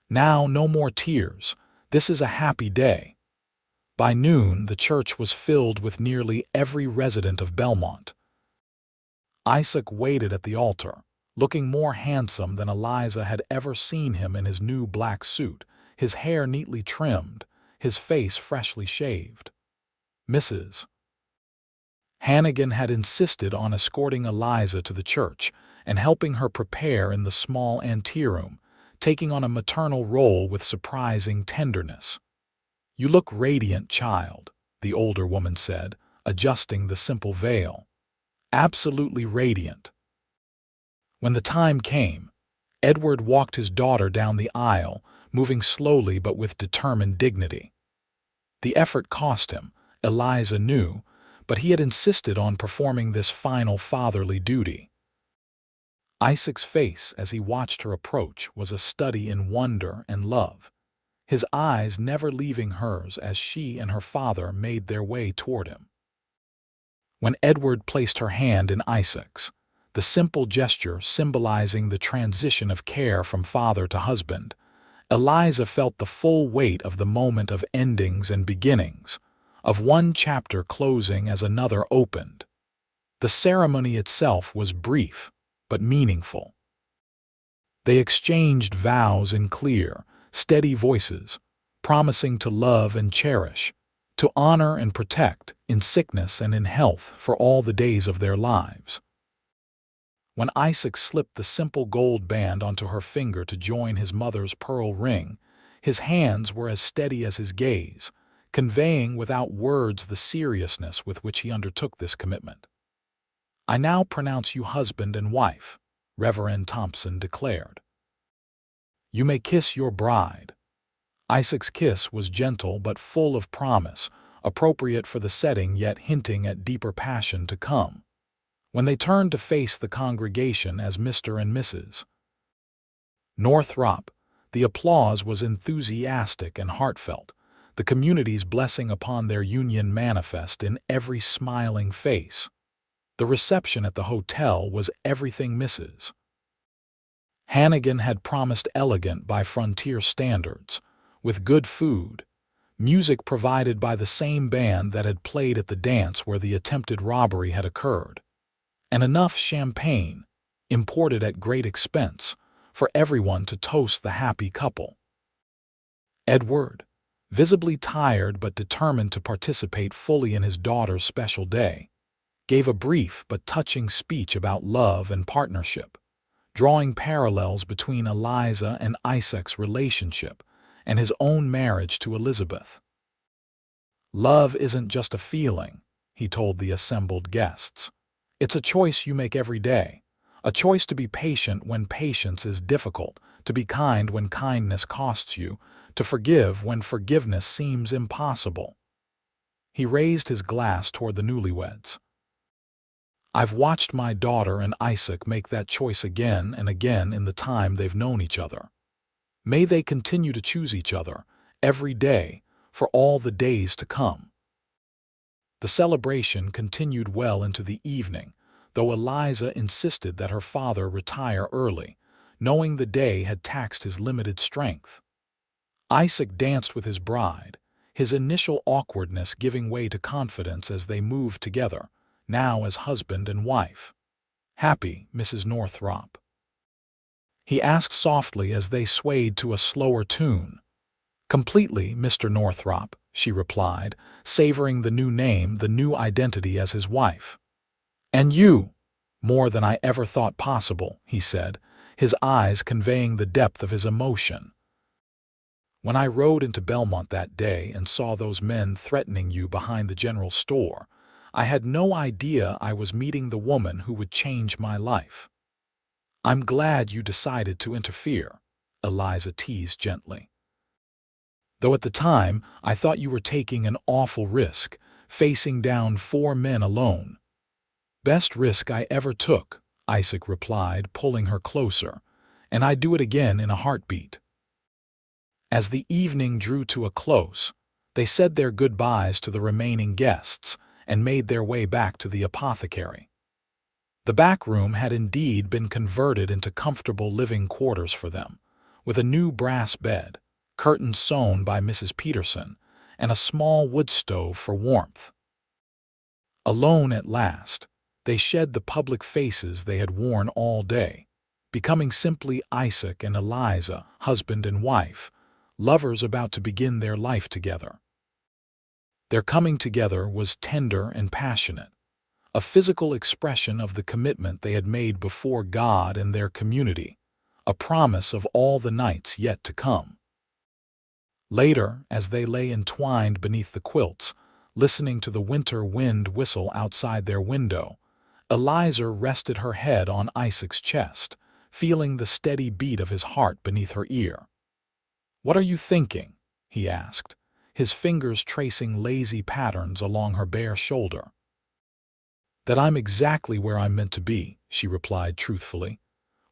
"Now, no more tears. This is a happy day." By noon, the church was filled with nearly every resident of Belmont. Isaac waited at the altar, looking more handsome than Eliza had ever seen him in his new black suit, his hair neatly trimmed, his face freshly shaved. Mrs. Hannigan had insisted on escorting Eliza to the church and helping her prepare in the small anteroom, taking on a maternal role with surprising tenderness. "You look radiant, child," the older woman said, adjusting the simple veil. "Absolutely radiant." When the time came, Edward walked his daughter down the aisle, moving slowly but with determined dignity. The effort cost him, Eliza knew, but he had insisted on performing this final fatherly duty. Isaac's face as he watched her approach was a study in wonder and love, his eyes never leaving hers as she and her father made their way toward him. When Edward placed her hand in Isaac's, the simple gesture symbolizing the transition of care from father to husband, Eliza felt the full weight of the moment of endings and beginnings, of one chapter closing as another opened. The ceremony itself was brief, but meaningful. They exchanged vows in clear, steady voices, promising to love and cherish, to honor and protect, in sickness and in health, for all the days of their lives. When Isaac slipped the simple gold band onto her finger to join his mother's pearl ring, his hands were as steady as his gaze, conveying without words the seriousness with which he undertook this commitment. "I now pronounce you husband and wife," Reverend Thompson declared. "You may kiss your bride." Isaac's kiss was gentle but full of promise, appropriate for the setting yet hinting at deeper passion to come. When they turned to face the congregation as Mr. and Mrs. Northrop, the applause was enthusiastic and heartfelt, the community's blessing upon their union manifest in every smiling face. The reception at the hotel was everything Mrs. Hannigan had promised, elegant by frontier standards, with good food, music provided by the same band that had played at the dance where the attempted robbery had occurred, and enough champagne, imported at great expense, for everyone to toast the happy couple. Edward, visibly tired but determined to participate fully in his daughter's special day, gave a brief but touching speech about love and partnership, drawing parallels between Eliza and Isaac's relationship and his own marriage to Elizabeth. "Love isn't just a feeling," he told the assembled guests. "It's a choice you make every day, a choice to be patient when patience is difficult, to be kind when kindness costs you, to forgive when forgiveness seems impossible." He raised his glass toward the newlyweds. "I've watched my daughter and Isaac make that choice again and again in the time they've known each other. May they continue to choose each other, every day, for all the days to come." The celebration continued well into the evening, though Eliza insisted that her father retire early, knowing the day had taxed his limited strength. Isaac danced with his bride, his initial awkwardness giving way to confidence as they moved together, now as husband and wife. "Happy, Mrs. Northrop?" he asked softly as they swayed to a slower tune. "Completely, Mr. Northrop," she replied, savoring the new name, the new identity as his wife. "And you?" "More than I ever thought possible," he said, his eyes conveying the depth of his emotion. "When I rode into Belmont that day and saw those men threatening you behind the general store, I had no idea I was meeting the woman who would change my life." "I'm glad you decided to interfere," Eliza teased gently. "Though at the time I thought you were taking an awful risk, facing down 4 men alone." "Best risk I ever took," Isaac replied, pulling her closer, "and I'd do it again in a heartbeat." As the evening drew to a close, they said their goodbyes to the remaining guests and made their way back to the apothecary. The back room had indeed been converted into comfortable living quarters for them, with a new brass bed, curtains sewn by Mrs. Peterson, and a small wood stove for warmth. Alone at last, they shed the public faces they had worn all day, becoming simply Isaac and Eliza, husband and wife, lovers about to begin their life together. Their coming together was tender and passionate, a physical expression of the commitment they had made before God and their community, a promise of all the nights yet to come. Later, as they lay entwined beneath the quilts, listening to the winter wind whistle outside their window, Eliza rested her head on Isaac's chest, feeling the steady beat of his heart beneath her ear. "What are you thinking?" he asked, his fingers tracing lazy patterns along her bare shoulder. "That I'm exactly where I'm meant to be," she replied truthfully,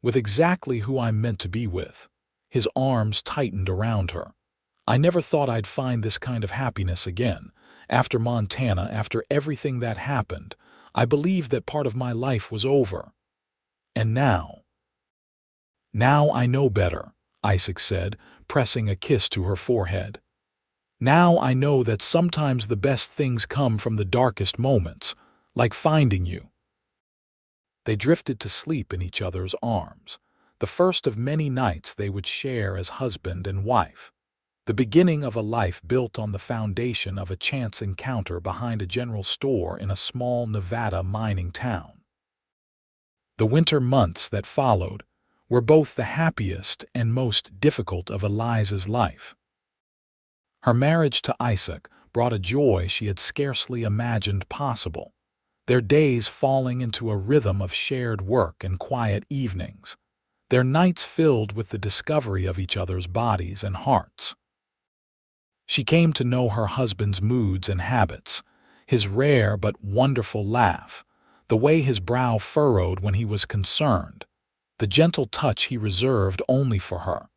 "with exactly who I'm meant to be with." His arms tightened around her. "I never thought I'd find this kind of happiness again. After Montana, after everything that happened, I believed that part of my life was over. And now—" "Now I know better," Isaac said, pressing a kiss to her forehead. "Now I know that sometimes the best things come from the darkest moments, like finding you." They drifted to sleep in each other's arms, the first of many nights they would share as husband and wife, the beginning of a life built on the foundation of a chance encounter behind a general store in a small Nevada mining town. The winter months that followed were both the happiest and most difficult of Eliza's life. Her marriage to Isaac brought a joy she had scarcely imagined possible, their days falling into a rhythm of shared work and quiet evenings, their nights filled with the discovery of each other's bodies and hearts. She came to know her husband's moods and habits, his rare but wonderful laugh, the way his brow furrowed when he was concerned, the gentle touch he reserved only for her.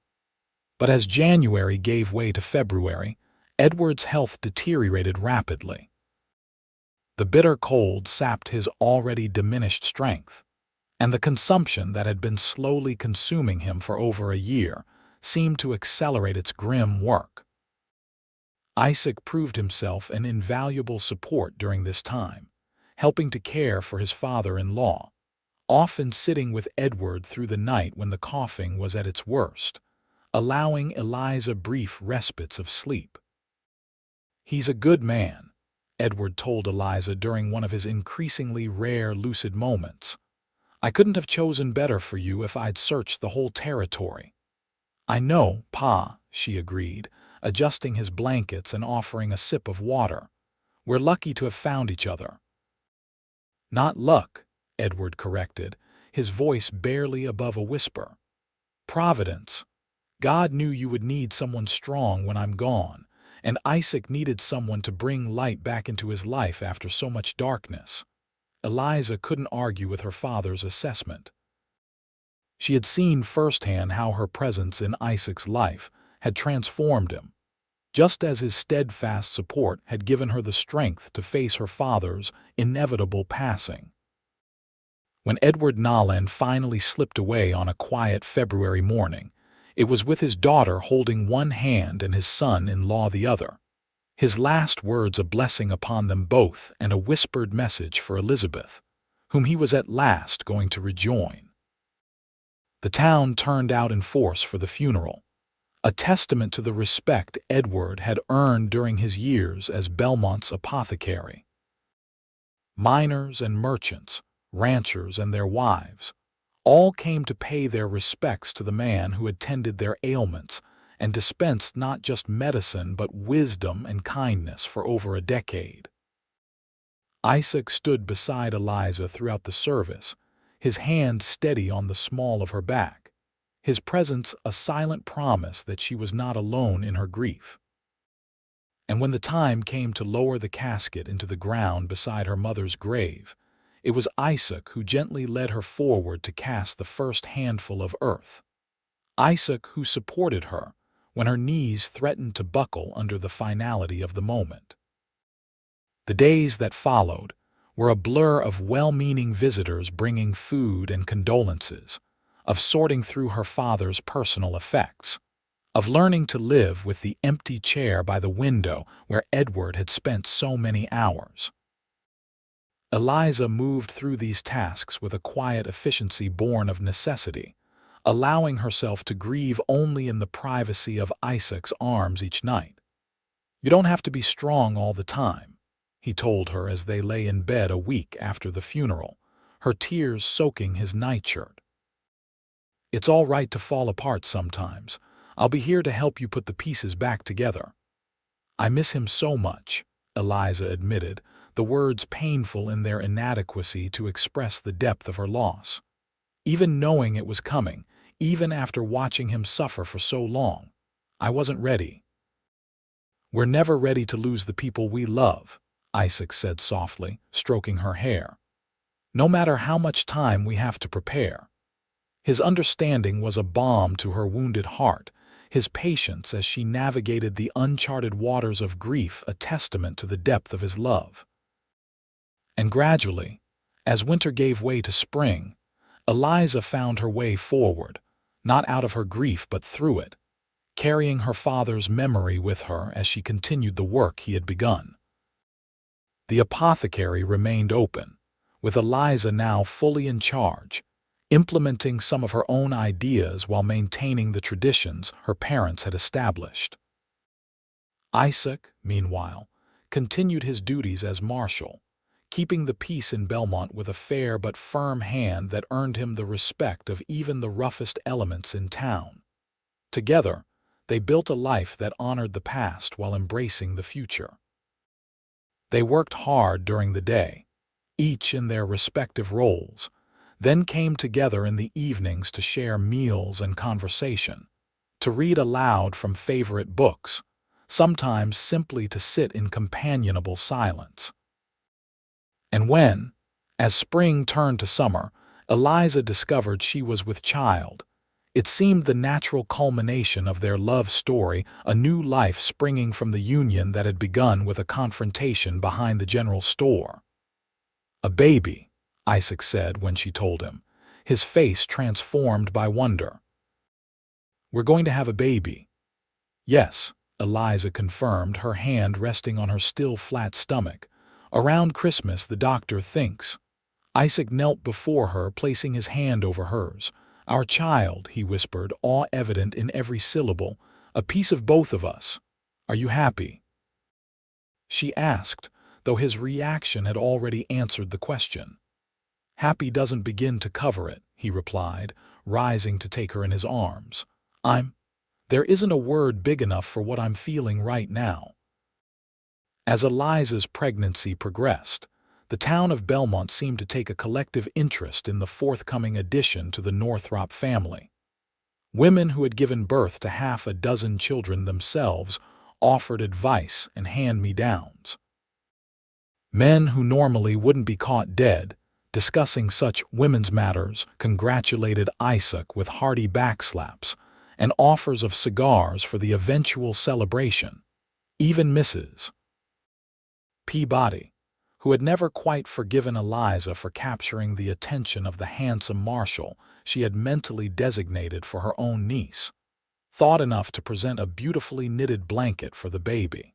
But as January gave way to February, Edward's health deteriorated rapidly. The bitter cold sapped his already diminished strength, and the consumption that had been slowly consuming him for over a year seemed to accelerate its grim work. Isaac proved himself an invaluable support during this time, helping to care for his father-in-law, often sitting with Edward through the night when the coughing was at its worst, allowing Eliza brief respites of sleep. "He's a good man," Edward told Eliza during one of his increasingly rare lucid moments. "I couldn't have chosen better for you if I'd searched the whole territory." "I know, Pa," she agreed, adjusting his blankets and offering a sip of water. "We're lucky to have found each other." "Not luck," Edward corrected, his voice barely above a whisper. "Providence. God knew you would need someone strong when I'm gone, and Isaac needed someone to bring light back into his life after so much darkness." Eliza couldn't argue with her father's assessment. She had seen firsthand how her presence in Isaac's life had transformed him, just as his steadfast support had given her the strength to face her father's inevitable passing. When Edward Nolan finally slipped away on a quiet February morning, it was with his daughter holding one hand and his son-in-law the other, his last words a blessing upon them both and a whispered message for Elizabeth, whom he was at last going to rejoin. The town turned out in force for the funeral, a testament to the respect Edward had earned during his years as Belmont's apothecary. Miners and merchants, ranchers and their wives, all came to pay their respects to the man who had tended their ailments and dispensed not just medicine but wisdom and kindness for over a decade. Isaac stood beside Eliza throughout the service, his hand steady on the small of her back, his presence a silent promise that she was not alone in her grief. And when the time came to lower the casket into the ground beside her mother's grave, it was Isaac who gently led her forward to cast the first handful of earth. Isaac who supported her when her knees threatened to buckle under the finality of the moment. The days that followed were a blur of well-meaning visitors bringing food and condolences, of sorting through her father's personal effects, of learning to live with the empty chair by the window where Edward had spent so many hours. Eliza moved through these tasks with a quiet efficiency born of necessity, allowing herself to grieve only in the privacy of Isaac's arms each night. "You don't have to be strong all the time," he told her as they lay in bed a week after the funeral, her tears soaking his nightshirt. "It's all right to fall apart sometimes. I'll be here to help you put the pieces back together." "I miss him so much," Eliza admitted, the words painful in their inadequacy to express the depth of her loss. "Even knowing it was coming, even after watching him suffer for so long, I wasn't ready." "We're never ready to lose the people we love," Isaac said softly, stroking her hair. "No matter how much time we have to prepare." His understanding was a balm to her wounded heart, his patience as she navigated the uncharted waters of grief a testament to the depth of his love. And gradually, as winter gave way to spring, Eliza found her way forward, not out of her grief but through it, carrying her father's memory with her as she continued the work he had begun. The apothecary remained open, with Eliza now fully in charge, implementing some of her own ideas while maintaining the traditions her parents had established. Isaac, meanwhile, continued his duties as marshal, keeping the peace in Belmont with a fair but firm hand that earned him the respect of even the roughest elements in town. Together, they built a life that honored the past while embracing the future. They worked hard during the day, each in their respective roles, then came together in the evenings to share meals and conversation, to read aloud from favorite books, sometimes simply to sit in companionable silence. And when, as spring turned to summer, Eliza discovered she was with child, it seemed the natural culmination of their love story, a new life springing from the union that had begun with a confrontation behind the general store. "A baby," Isaac said when she told him, his face transformed by wonder. "We're going to have a baby." "Yes," Eliza confirmed, her hand resting on her still flat stomach. "Around Christmas, the doctor thinks." Isaac knelt before her, placing his hand over hers. "Our child," he whispered, awe evident in every syllable, "a piece of both of us. Are you happy?" She asked, though his reaction had already answered the question. "Happy doesn't begin to cover it," he replied, rising to take her in his arms. There isn't a word big enough for what I'm feeling right now." As Eliza's pregnancy progressed, the town of Belmont seemed to take a collective interest in the forthcoming addition to the Northrop family. Women who had given birth to half a dozen children themselves offered advice and hand-me-downs. Men who normally wouldn't be caught dead, discussing such women's matters, congratulated Isaac with hearty backslaps and offers of cigars for the eventual celebration. Even Mrs. Peabody, who had never quite forgiven Eliza for capturing the attention of the handsome marshal she had mentally designated for her own niece, thought enough to present a beautifully knitted blanket for the baby.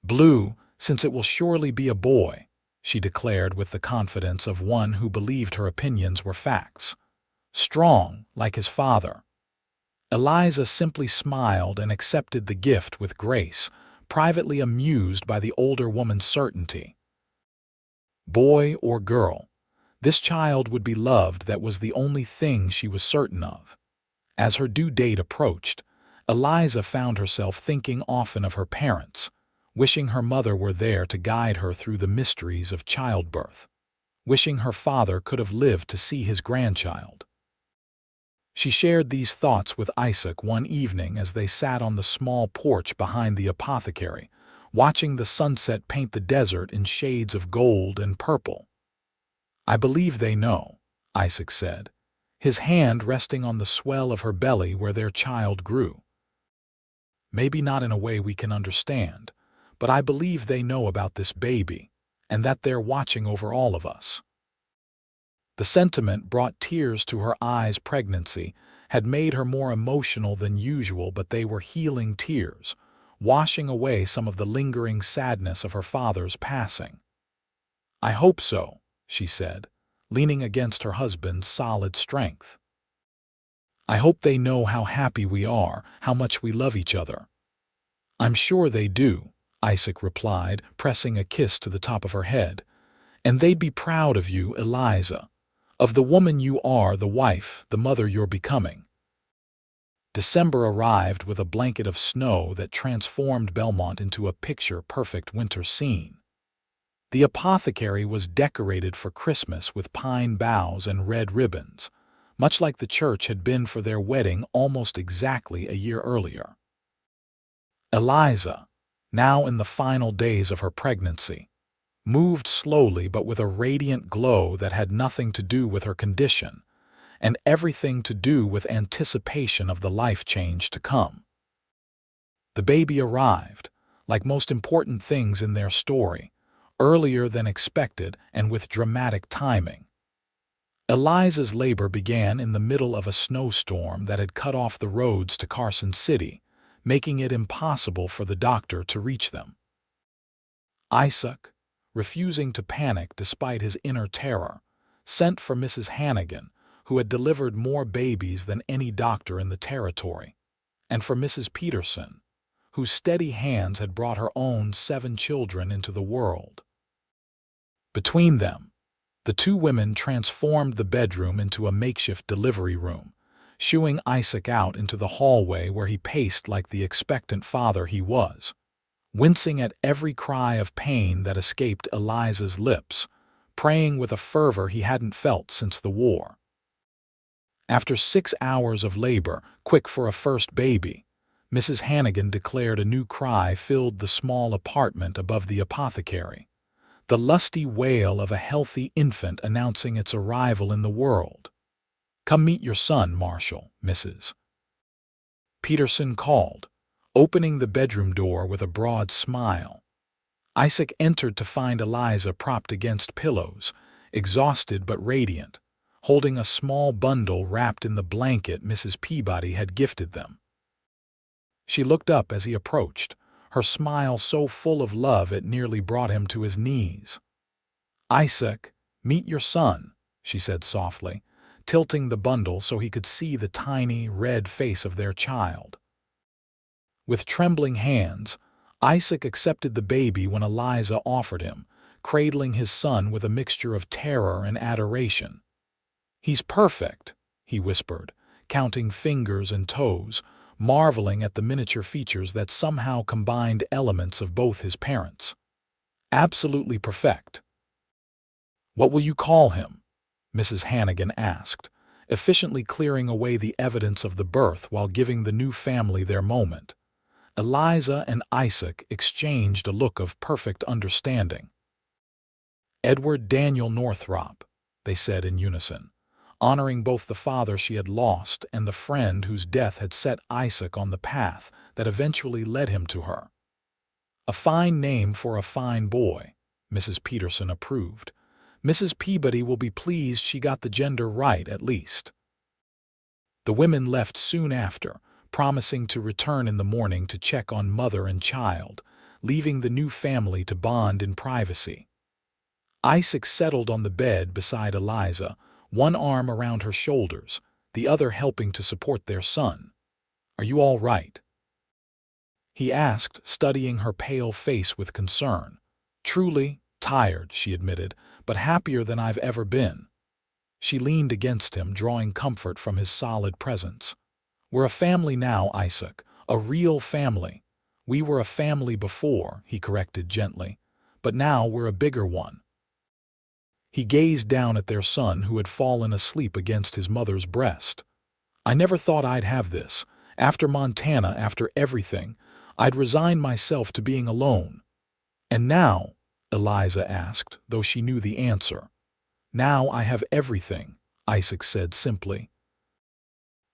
"Blue, since it will surely be a boy," she declared with the confidence of one who believed her opinions were facts. Strong, like his father. Eliza simply smiled and accepted the gift with grace, privately amused by the older woman's certainty. Boy or girl, this child would be loved. That was the only thing she was certain of. As her due date approached, Eliza found herself thinking often of her parents, wishing her mother were there to guide her through the mysteries of childbirth, wishing her father could have lived to see his grandchild. She shared these thoughts with Isaac one evening as they sat on the small porch behind the apothecary, watching the sunset paint the desert in shades of gold and purple. "I believe they know," Isaac said, his hand resting on the swell of her belly where their child grew. "Maybe not in a way we can understand, but I believe they know about this baby, and that they're watching over all of us." The sentiment brought tears to her eyes. Pregnancy had made her more emotional than usual, but they were healing tears, washing away some of the lingering sadness of her father's passing. "I hope so," she said, leaning against her husband's solid strength. "I hope they know how happy we are, how much we love each other." "I'm sure they do," Isaac replied, pressing a kiss to the top of her head. "And they'd be proud of you, Eliza, of the woman you are, the wife, the mother you're becoming." December arrived with a blanket of snow that transformed Belmont into a picture-perfect winter scene. The apothecary was decorated for Christmas with pine boughs and red ribbons, much like the church had been for their wedding almost exactly a year earlier. Eliza, now in the final days of her pregnancy, moved slowly but with a radiant glow that had nothing to do with her condition, and everything to do with anticipation of the life change to come. The baby arrived, like most important things in their story, earlier than expected and with dramatic timing. Eliza's labor began in the middle of a snowstorm that had cut off the roads to Carson City, making it impossible for the doctor to reach them. Isaac, refusing to panic despite his inner terror, sent for Mrs. Hannigan, who had delivered more babies than any doctor in the territory, and for Mrs. Peterson, whose steady hands had brought her own 7 children into the world. Between them, the 2 women transformed the bedroom into a makeshift delivery room, shooing Isaac out into the hallway where he paced like the expectant father he was, wincing at every cry of pain that escaped Eliza's lips, praying with a fervor he hadn't felt since the war. After 6 hours of labor, quick for a first baby, Mrs. Hannigan declared a new cry filled the small apartment above the apothecary, the lusty wail of a healthy infant announcing its arrival in the world. "Come meet your son, Marshal, Mrs. Peterson called, opening the bedroom door with a broad smile. Isaac entered to find Eliza propped against pillows, exhausted but radiant, holding a small bundle wrapped in the blanket Mrs. Peabody had gifted them. She looked up as he approached, her smile so full of love it nearly brought him to his knees. "Isaac, meet your son," she said softly, tilting the bundle so he could see the tiny, red face of their child. With trembling hands, Isaac accepted the baby when Eliza offered him, cradling his son with a mixture of terror and adoration. "He's perfect," he whispered, counting fingers and toes, marveling at the miniature features that somehow combined elements of both his parents. "Absolutely perfect." "What will you call him?" Mrs. Hannigan asked, efficiently clearing away the evidence of the birth while giving the new family their moment. Eliza and Isaac exchanged a look of perfect understanding. "Edward Daniel Northrop," they said in unison, honoring both the father she had lost and the friend whose death had set Isaac on the path that eventually led him to her. "A fine name for a fine boy," Mrs. Peterson approved. "Mrs. Peabody will be pleased she got the gender right at least." The women left soon after, promising to return in the morning to check on mother and child, leaving the new family to bond in privacy. Isaac settled on the bed beside Eliza, one arm around her shoulders, the other helping to support their son. "Are you all right?" he asked, studying her pale face with concern. "Truly tired," she admitted, "but happier than I've ever been." She leaned against him, drawing comfort from his solid presence. "We're a family now, Isaac, a real family. We were a family before," he corrected gently, "but now we're a bigger one." He gazed down at their son, who had fallen asleep against his mother's breast. "I never thought I'd have this. After Montana, after everything, I'd resign myself to being alone." "And now?" Eliza asked, though she knew the answer. "Now I have everything," Isaac said simply.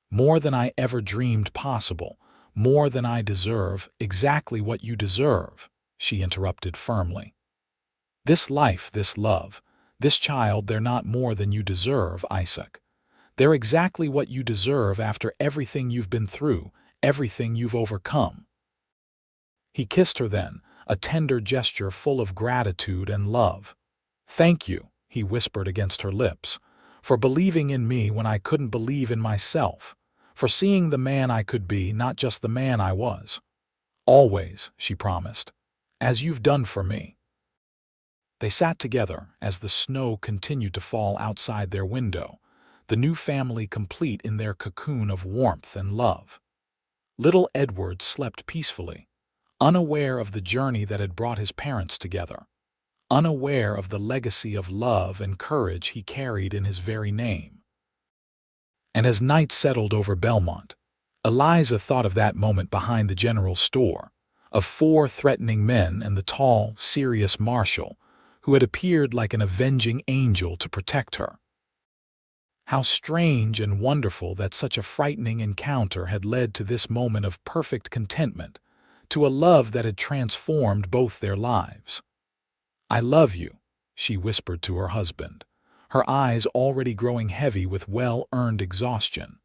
"More than I ever dreamed possible, more than I deserve, exactly what you deserve," she interrupted firmly. "This life, this love, this child, they're not more than you deserve, Isaac. They're exactly what you deserve after everything you've been through, everything you've overcome." He kissed her then, a tender gesture full of gratitude and love. "Thank you," he whispered against her lips, "for believing in me when I couldn't believe in myself, for seeing the man I could be, not just the man I was. Always," she promised, "as you've done for me." They sat together as the snow continued to fall outside their window, the new family complete in their cocoon of warmth and love. Little Edward slept peacefully, unaware of the journey that had brought his parents together, unaware of the legacy of love and courage he carried in his very name. And as night settled over Belmont, Eliza thought of that moment behind the general store, of 4 threatening men and the tall, serious Marshal, who had appeared like an avenging angel to protect her. How strange and wonderful that such a frightening encounter had led to this moment of perfect contentment, to a love that had transformed both their lives. "I love you," she whispered to her husband, her eyes already growing heavy with well-earned exhaustion.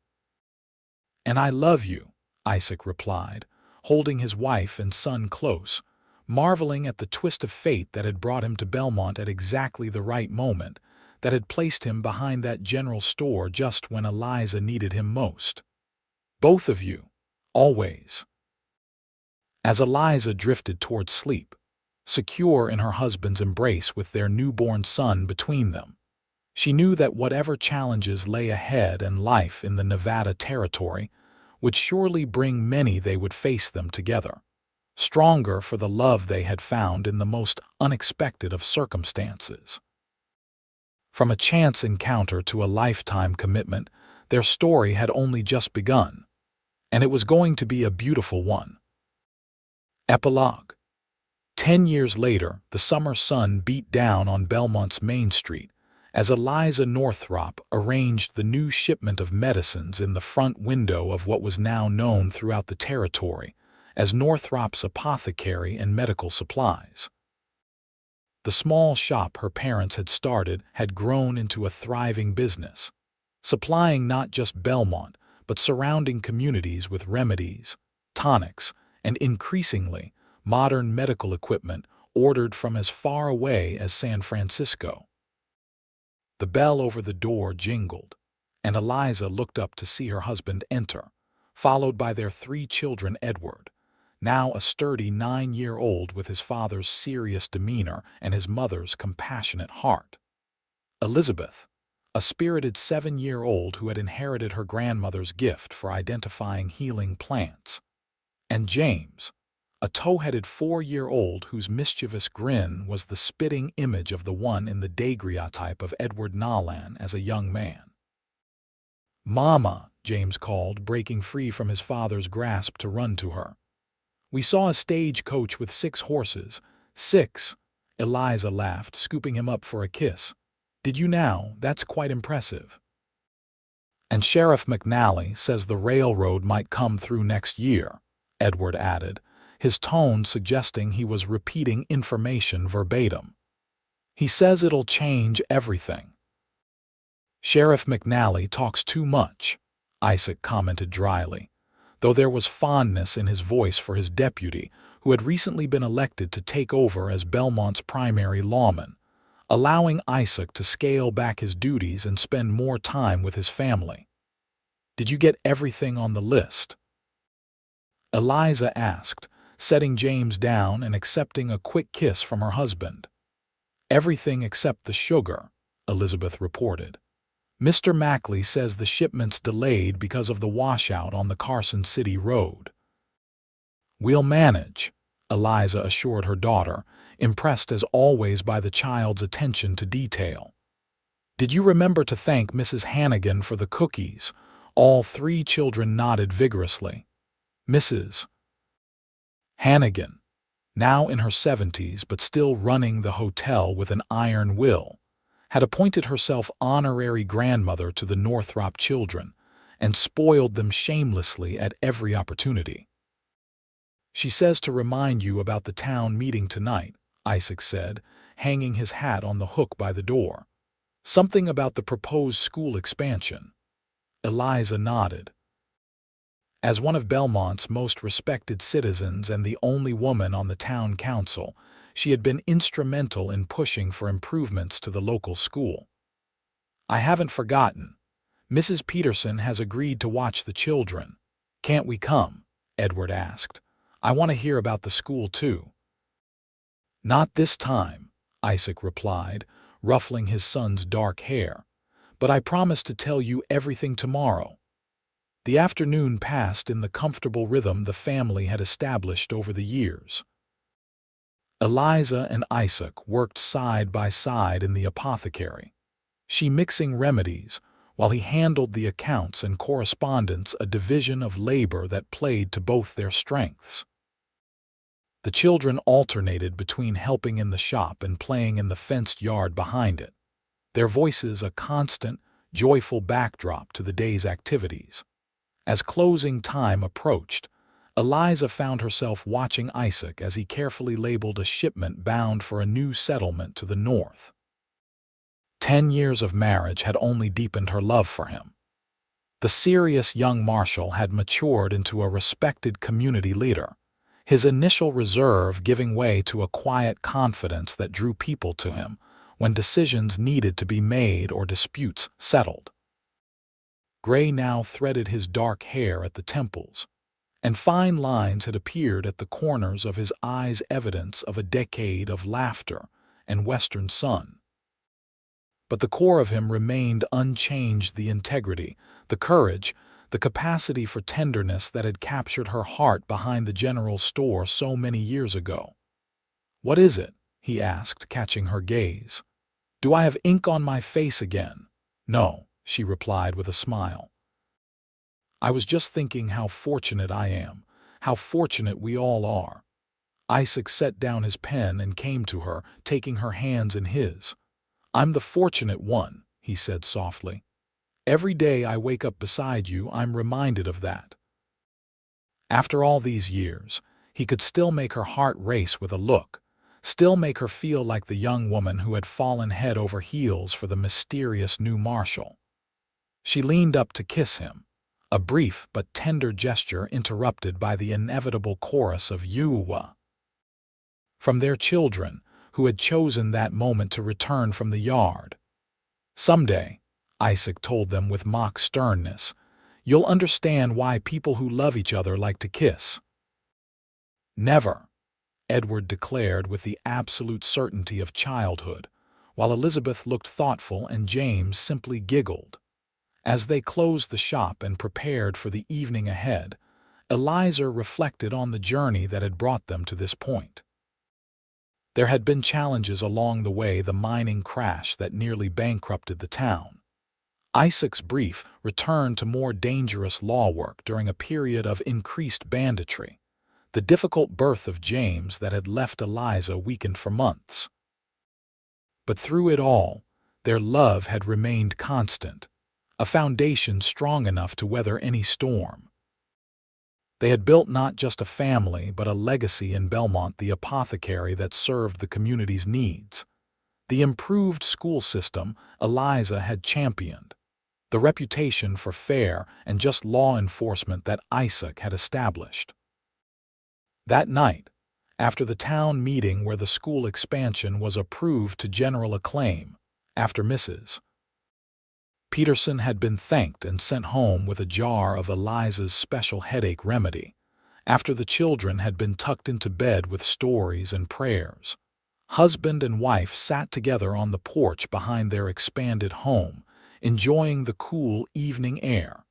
"And I love you," Isaac replied, holding his wife and son close, marveling at the twist of fate that had brought him to Belmont at exactly the right moment, that had placed him behind that general store just when Eliza needed him most. "Both of you, always." As Eliza drifted toward sleep, secure in her husband's embrace with their newborn son between them, she knew that whatever challenges lay ahead and life in the Nevada territory would surely bring many, they would face them together, stronger for the love they had found in the most unexpected of circumstances. From a chance encounter to a lifetime commitment, their story had only just begun, and it was going to be a beautiful one. Epilogue. 10 years later, the summer sun beat down on Belmont's Main Street as Eliza Northrop arranged the new shipment of medicines in the front window of what was now known throughout the territory as Northrop's Apothecary and Medical Supplies. The small shop her parents had started had grown into a thriving business, supplying not just Belmont but surrounding communities with remedies, tonics, and increasingly modern medical equipment ordered from as far away as San Francisco. The bell over the door jingled, and Eliza looked up to see her husband enter, followed by their 3 children. Edward, now a sturdy 9-year-old with his father's serious demeanor and his mother's compassionate heart. Elizabeth, a spirited 7-year-old who had inherited her grandmother's gift for identifying healing plants. And James, a tow-headed 4-year-old whose mischievous grin was the spitting image of the one in the daguerreotype of Edward Nolan as a young man. "Mama," James called, breaking free from his father's grasp to run to her. "We saw a stagecoach with 6 horses." "6?" Eliza laughed, scooping him up for a kiss. "Did you now? That's quite impressive." "And Sheriff McNally says the railroad might come through next year," Edward added, his tone suggesting he was repeating information verbatim. "He says it'll change everything." "Sheriff McNally talks too much," Isaac commented dryly, though there was fondness in his voice for his deputy, who had recently been elected to take over as Belmont's primary lawman, allowing Isaac to scale back his duties and spend more time with his family. "Did you get everything on the list?" Eliza asked, setting James down and accepting a quick kiss from her husband. "Everything except the sugar," Elizabeth reported. "Mr. Mackley says the shipment's delayed because of the washout on the Carson City road." "We'll manage," Eliza assured her daughter, impressed as always by the child's attention to detail. "Did you remember to thank Mrs. Hannigan for the cookies?" All three children nodded vigorously. Mrs. Hannigan, now in her 70s but still running the hotel with an iron will, had appointed herself honorary grandmother to the Northrop children and spoiled them shamelessly at every opportunity. "She says to remind you about the town meeting tonight," Isaac said, hanging his hat on the hook by the door. "Something about the proposed school expansion." Eliza nodded. As one of Belmont's most respected citizens and the only woman on the town council, she had been instrumental in pushing for improvements to the local school. "I haven't forgotten. Mrs. Peterson has agreed to watch the children. Can't we come?" Edward asked. "I want to hear about the school too." "Not this time," Isaac replied, ruffling his son's dark hair. "But I promise to tell you everything tomorrow." The afternoon passed in the comfortable rhythm the family had established over the years. Eliza and Isaac worked side by side in the apothecary, she mixing remedies, while he handled the accounts and correspondence, a division of labor that played to both their strengths. The children alternated between helping in the shop and playing in the fenced yard behind it, their voices a constant, joyful backdrop to the day's activities. As closing time approached, Eliza found herself watching Isaac as he carefully labeled a shipment bound for a new settlement to the north. 10 years of marriage had only deepened her love for him. The serious young Marshal had matured into a respected community leader, his initial reserve giving way to a quiet confidence that drew people to him when decisions needed to be made or disputes settled. Gray now threaded his dark hair at the temples, and fine lines had appeared at the corners of his eyes, evidence of a decade of laughter and western sun. But the core of him remained unchanged, the integrity, the courage, the capacity for tenderness that had captured her heart behind the general store so many years ago. "What is it?" he asked, catching her gaze. "Do I have ink on my face again?" "No," she replied with a smile. "I was just thinking how fortunate I am, how fortunate we all are." Isaac set down his pen and came to her, taking her hands in his. "I'm the fortunate one," he said softly. "Every day I wake up beside you, I'm reminded of that." After all these years, he could still make her heart race with a look, still make her feel like the young woman who had fallen head over heels for the mysterious new Marshal. She leaned up to kiss him, a brief but tender gesture interrupted by the inevitable chorus of "Yuwa" from their children, who had chosen that moment to return from the yard. "Someday," Isaac told them with mock sternness, "you'll understand why people who love each other like to kiss." "Never," Edward declared with the absolute certainty of childhood, while Elizabeth looked thoughtful and James simply giggled. As they closed the shop and prepared for the evening ahead, Eliza reflected on the journey that had brought them to this point. There had been challenges along the way, the mining crash that nearly bankrupted the town, Isaac's brief return to more dangerous law work during a period of increased banditry, the difficult birth of James that had left Eliza weakened for months. But through it all, their love had remained constant, a foundation strong enough to weather any storm. They had built not just a family but a legacy in Belmont, the apothecary that served the community's needs, the improved school system Eliza had championed, the reputation for fair and just law enforcement that Isaac had established. That night, after the town meeting where the school expansion was approved to general acclaim, after Mrs. Peterson had been thanked and sent home with a jar of Eliza's special headache remedy, after the children had been tucked into bed with stories and prayers, husband and wife sat together on the porch behind their expanded home, enjoying the cool evening air.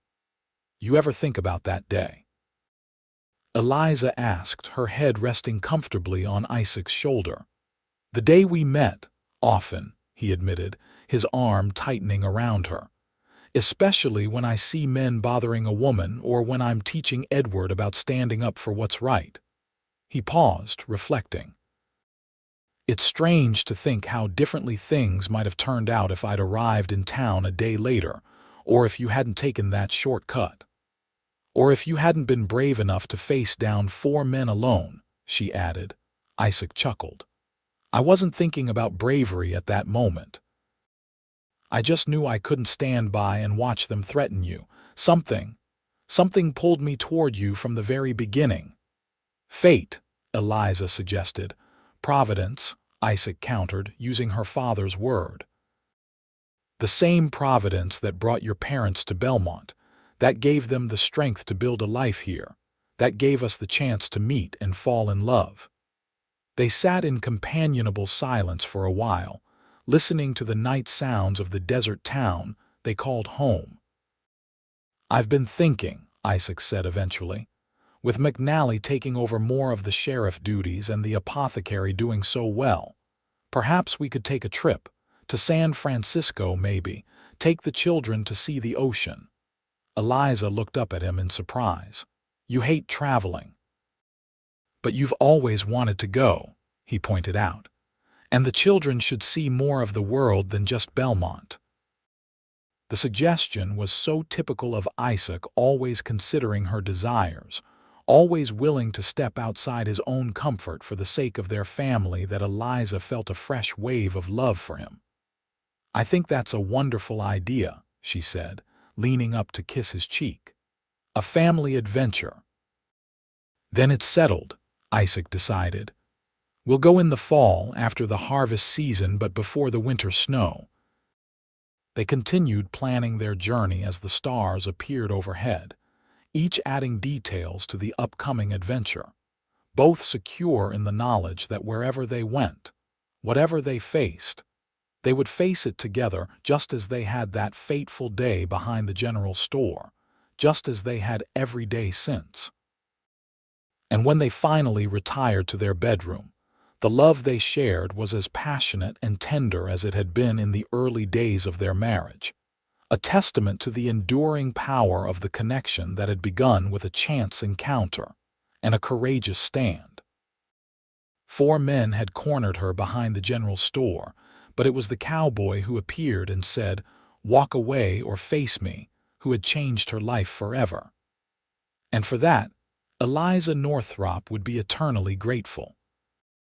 You ever think about that day? Eliza asked, her head resting comfortably on Isaac's shoulder. The day we met, often, he admitted, his arm tightening around her. Especially when I see men bothering a woman or when I'm teaching Edward about standing up for what's right. He paused, reflecting. It's strange to think how differently things might have turned out if I'd arrived in town a day later, or if you hadn't taken that shortcut. Or if you hadn't been brave enough to face down 4 men alone, she added. Isaac chuckled. I wasn't thinking about bravery at that moment. I just knew I couldn't stand by and watch them threaten you. Something pulled me toward you from the very beginning. Fate, Eliza suggested. Providence, Isaac countered, using her father's word. The same providence that brought your parents to Belmont, that gave them the strength to build a life here, that gave us the chance to meet and fall in love. They sat in companionable silence for a while, listening to the night sounds of the desert town they called home. I've been thinking, Isaac said eventually, with McNally taking over more of the sheriff duties and the apothecary doing so well, perhaps we could take a trip, to San Francisco maybe, take the children to see the ocean. Eliza looked up at him in surprise. You hate traveling. But you've always wanted to go, he pointed out. And the children should see more of the world than just Belmont. The suggestion was so typical of Isaac, always considering her desires, always willing to step outside his own comfort for the sake of their family, that Eliza felt a fresh wave of love for him. I think that's a wonderful idea, she said, leaning up to kiss his cheek. A family adventure. Then it's settled, Isaac decided. We'll go in the fall, after the harvest season but before the winter snow. They continued planning their journey as the stars appeared overhead, each adding details to the upcoming adventure, both secure in the knowledge that wherever they went, whatever they faced, they would face it together, just as they had that fateful day behind the general store, just as they had every day since. And when they finally retired to their bedroom, the love they shared was as passionate and tender as it had been in the early days of their marriage, a testament to the enduring power of the connection that had begun with a chance encounter and a courageous stand. 4 men had cornered her behind the general store, but it was the cowboy who appeared and said, "Walk away or face me," who had changed her life forever. And for that, Eliza Northrop would be eternally grateful.